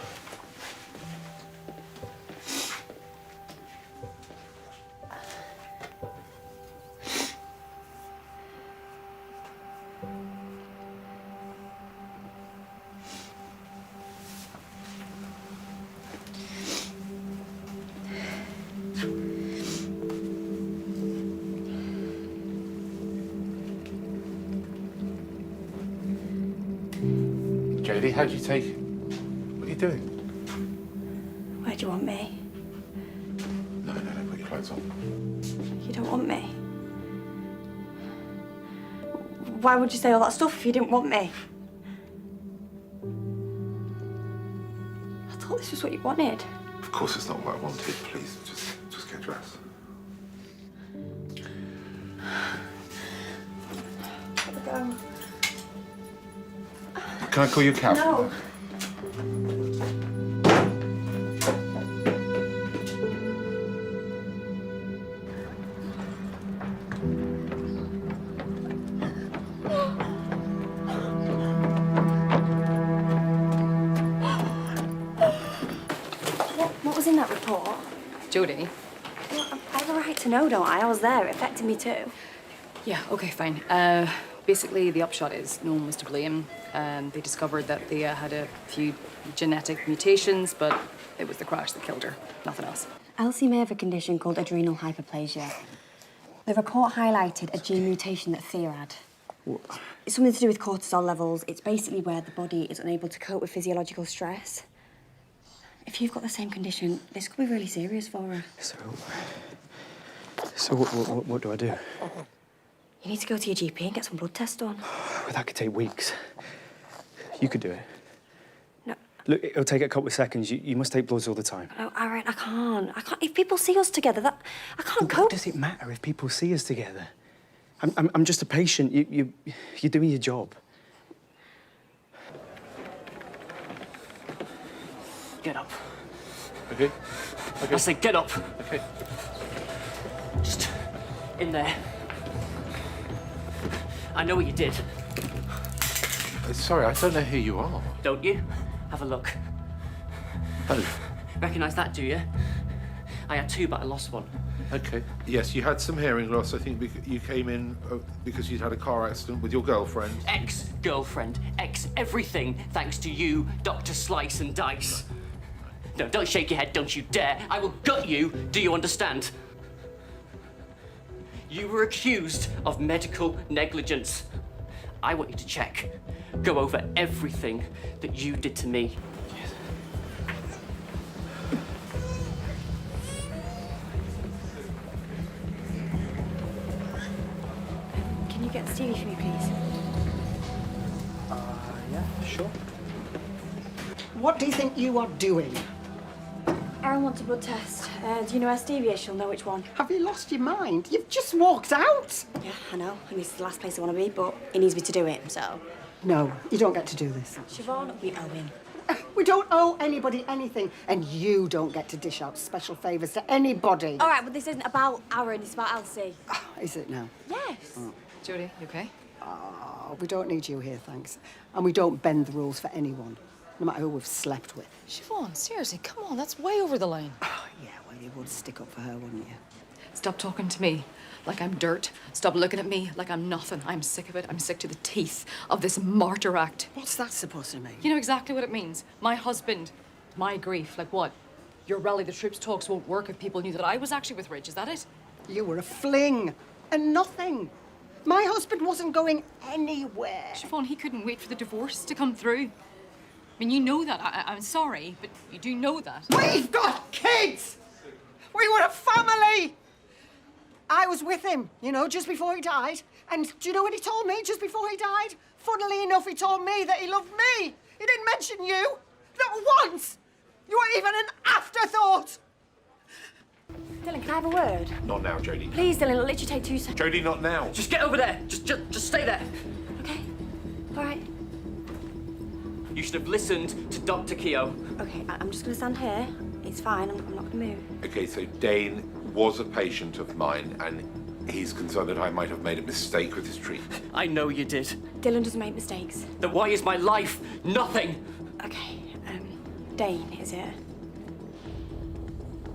Speaker 4: Jodie, how'd you take it? What are you doing?
Speaker 15: Where do you want me?
Speaker 4: No, put your clothes on.
Speaker 15: You don't want me? Why would you say all that stuff if you didn't want me? I thought this was what you wanted.
Speaker 4: Of course it's not what I wanted. Please, just get dressed.
Speaker 15: Gotta go.
Speaker 4: Can I call you a cab?
Speaker 15: No. What was in that report?
Speaker 25: Jodie?
Speaker 15: Well, I have a right to know, don't I? I was there. It affected me too.
Speaker 25: Yeah, okay, fine. Basically, the upshot is no one was to blame. They discovered that Thea had a few genetic mutations, but it was the crash that killed her, nothing else.
Speaker 15: Elsie may have a condition called adrenal hyperplasia. The report highlighted a gene mutation that Thea had. It's something to do with cortisol levels. It's basically where the body is unable to cope with physiological stress. If you've got the same condition, this could be really serious for her.
Speaker 5: So what do I do?
Speaker 15: You need to go to your GP and get some blood tests done.
Speaker 5: Well, that could take weeks. You could do it.
Speaker 15: No.
Speaker 5: Look, it'll take a couple of seconds. You must take bloods all the time.
Speaker 15: No, Aaron, I can't. If people see us together, I can't cope.
Speaker 5: What does it matter if people see us together? I'm just a patient. You're doing your job.
Speaker 2: Get up.
Speaker 21: Okay.
Speaker 2: I say get up.
Speaker 21: Okay.
Speaker 2: Just in there. I know what you did.
Speaker 4: Sorry, I don't know who you are.
Speaker 2: Don't you? Have a look.
Speaker 4: Oh.
Speaker 2: Recognise that, do you? I had two, but I lost one.
Speaker 4: Okay. Yes, you had some hearing loss. I think you came in because you'd had a car accident with your girlfriend.
Speaker 2: Ex-girlfriend. Ex-everything, thanks to you, Dr. Slice and Dice. No, don't shake your head, don't you dare. I will gut you, do you understand? You were accused of medical negligence. I want you to check. Go over everything that you did to me.
Speaker 15: Can you get Stevie for me, please?
Speaker 5: Yeah, sure.
Speaker 13: What do you think you are doing?
Speaker 15: Aaron wants a blood test. Do you know where Stevie is? She'll know which one.
Speaker 13: Have you lost your mind? You've just walked out.
Speaker 15: Yeah, I know. And it's the last place I want to be, but he needs me to do it, so...
Speaker 13: No, you don't get to do this.
Speaker 15: Siobhan, we owe him.
Speaker 13: We don't owe anybody anything, and you don't get to dish out special favours to anybody.
Speaker 15: All right, but this isn't about Aaron, it's about Elsie.
Speaker 13: Is it now?
Speaker 15: Yes.
Speaker 13: Oh.
Speaker 25: Jodie, you okay?
Speaker 13: Oh, we don't need you here, thanks. And we don't bend the rules for anyone, no matter who we've slept with.
Speaker 25: Siobhan, seriously, come on, that's way over the line.
Speaker 13: Oh, yeah, well, you would stick up for her, wouldn't you?
Speaker 25: Stop talking to me like I'm dirt. Stop looking at me like I'm nothing. I'm sick of it. I'm sick to the teeth of this martyr act.
Speaker 13: What's that supposed to mean?
Speaker 25: You know exactly what it means. My husband, my grief. Like what? Your rally the troops talks won't work if people knew that I was actually with Rich. Is that it?
Speaker 13: You were a fling and nothing. My husband wasn't going anywhere.
Speaker 25: Siobhan, he couldn't wait for the divorce to come through. I mean, you know that. I'm sorry, but you do know that.
Speaker 13: We've got kids! We were a family! I was with him, you know, just before he died. And do you know what he told me just before he died? Funnily enough, he told me that he loved me. He didn't mention you. Not once. You weren't even an afterthought.
Speaker 15: Dylan, can I have a word?
Speaker 21: Not now, Jodie.
Speaker 15: Please, Dylan, it'll literally take 2 seconds.
Speaker 21: Jodie, not now.
Speaker 2: Just get over there. Just stay there.
Speaker 15: Okay. All right.
Speaker 2: You should have listened to Dr. Keogh.
Speaker 15: Okay, I'm just going to stand here. It's fine. I'm not going to move.
Speaker 21: Okay, so Dane was a patient of mine, and he's concerned that I might have made a mistake with his treatment.
Speaker 2: I know you did.
Speaker 15: Dylan doesn't make mistakes.
Speaker 2: Then why is my life nothing?
Speaker 15: Okay, Dane, is it?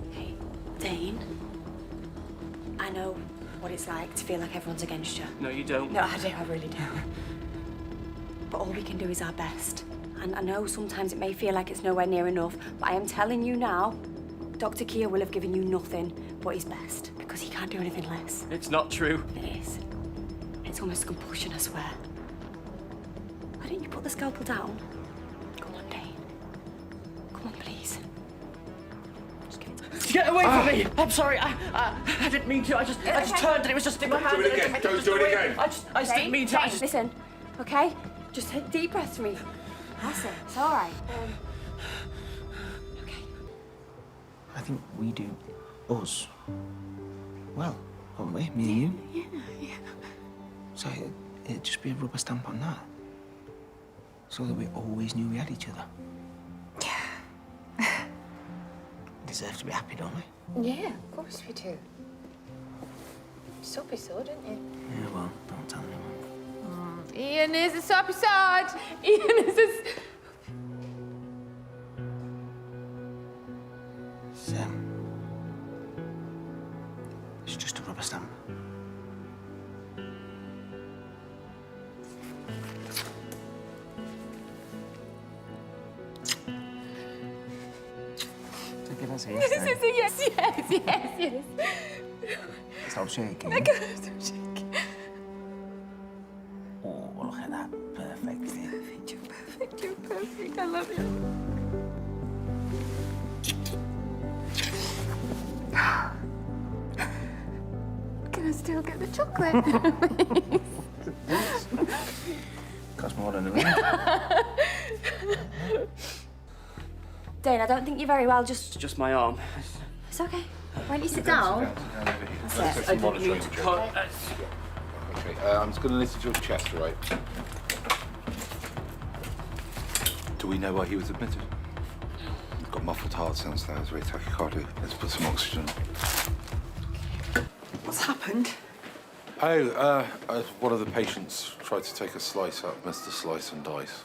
Speaker 15: Okay, Dane. I know what it's like to feel like everyone's against you.
Speaker 2: No, you don't.
Speaker 15: No, I do. I really do. But all we can do is our best. And I know sometimes it may feel like it's nowhere near enough, but I am telling you now, Dr. Keogh will have given you nothing but his best, because he can't do anything less.
Speaker 2: It's not true.
Speaker 15: It is. It's almost a compulsion, I swear. Why don't you put the scalpel down? Come on, Dane. Come on, please. Just give it to me.
Speaker 2: Get away from me! I'm sorry. I didn't mean to. I just turned and it was just in my hand.
Speaker 21: Do it again. Don't do it again.
Speaker 2: I just didn't mean to.
Speaker 15: Dane, listen, okay? Just take deep breaths for me. That's it. It's all right.
Speaker 5: I think we do us well, don't we? Me and you?
Speaker 15: Yeah.
Speaker 5: So it'd just be a rubber stamp on that. So that we always knew we had each other. Yeah. Deserve to be happy, don't we?
Speaker 17: Yeah, of course we do. You soapy so, didn't you?
Speaker 5: Yeah, well, don't tell anyone.
Speaker 17: Ian is a soapy sod. Ian is a...
Speaker 5: Sam. It's just a rubber stamp. Take it as a yes,
Speaker 17: Yes.
Speaker 5: Stop shaking.
Speaker 17: I can't stop shaking.
Speaker 5: Oh, look at that. Perfect fit.
Speaker 17: You're perfect. You're perfect. I love you. Can I still get the chocolate?
Speaker 5: Costs more than a minute.
Speaker 15: Dane, I don't think you're very well.
Speaker 2: Just my arm.
Speaker 15: It's okay. Why don't you sit down?
Speaker 21: That's
Speaker 15: it.
Speaker 21: I didn't mean to cut. Okay, I'm just going to listen to your chest, all right? Do we know why he was admitted? He's got muffled heart sounds there. It's very tachycardic. Let's put some oxygen.
Speaker 13: What's happened?
Speaker 21: Oh, one of the patients tried to take a slice out of Mr. Slice and Dice.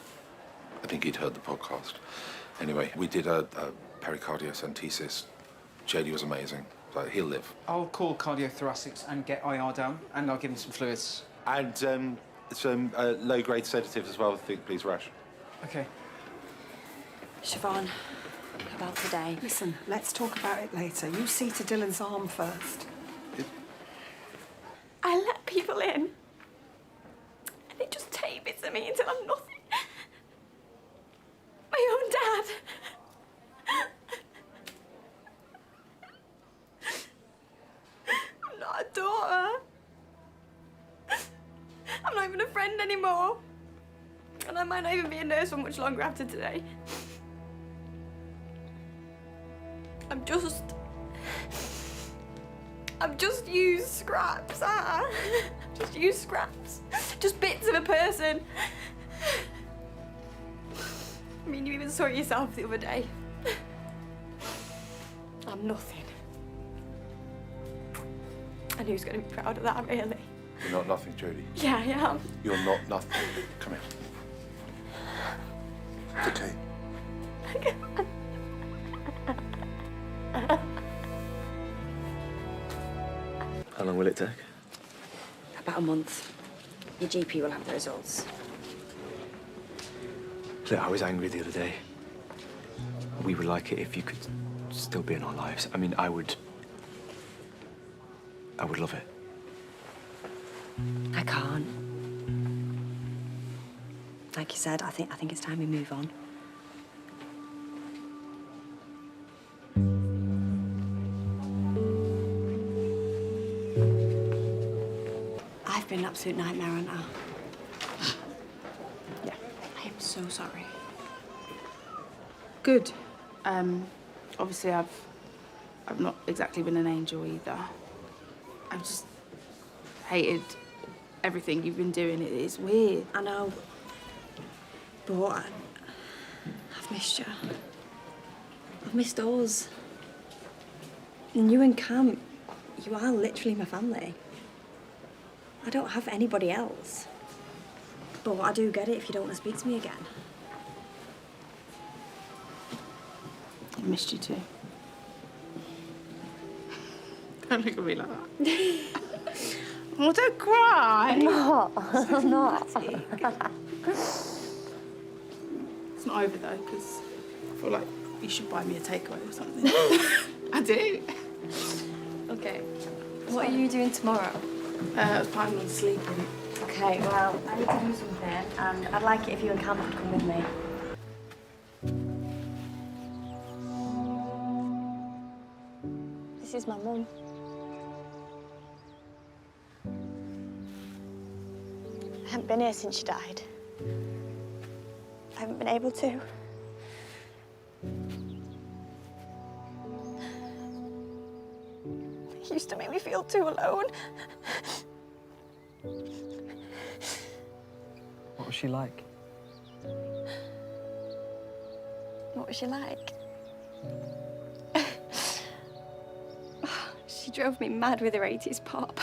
Speaker 21: I think he'd heard the podcast. Anyway, we did a pericardiocentesis. JD was amazing. So he'll live.
Speaker 1: I'll call cardiothoracics and get IR down, and I'll give him some fluids.
Speaker 21: And some low-grade sedatives as well, think, please, Rash.
Speaker 1: Okay.
Speaker 15: Siobhan, about today.
Speaker 13: Listen, let's talk about it later. You see to Dylan's arm first.
Speaker 15: I let people in, and they just take bits of me until I'm nothing. My own dad. I'm not a daughter. I'm not even a friend anymore. And I might not even be a nurse for much longer after today. I'm just used scraps, Just used scraps. Just bits of a person. I mean, you even saw it yourself the other day. I'm nothing. And who's going to be proud of that, really?
Speaker 21: You're not nothing, Jodie.
Speaker 15: Yeah, I am.
Speaker 21: You're not nothing. Come here. It's okay.
Speaker 7: long will it take?
Speaker 15: About a month. Your GP will have the results.
Speaker 7: Look, I was angry the other day. We would like it if you could still be in our lives. I mean, I would love it.
Speaker 15: I can't. Like you said, I think it's time we move on. I've been an absolute nightmare, haven't I?
Speaker 3: Yeah.
Speaker 15: I am so sorry.
Speaker 3: Good. Obviously, I've not exactly been an angel either. I've just hated everything you've been doing. It's weird.
Speaker 15: I know. But I've missed you. I've missed us. And you and Cam, you are literally my family. I don't have anybody else. But I do get it if you don't want to speak to me again.
Speaker 3: I missed you too. Don't look at me like that. Oh, don't cry.
Speaker 15: I'm not. I'm not.
Speaker 3: It's not over though, because I feel like you should buy me a takeaway or something. I do.
Speaker 15: Okay. What are you doing tomorrow?
Speaker 3: I was planning on sleeping.
Speaker 15: Okay, well, I need to do something, and I'd like it if you and Cam could come with me. This is my mum. I haven't been here since she died. I haven't been able to. It used to make me feel too alone.
Speaker 7: What was she like?
Speaker 15: What was she like? She drove me mad with her 80s pop.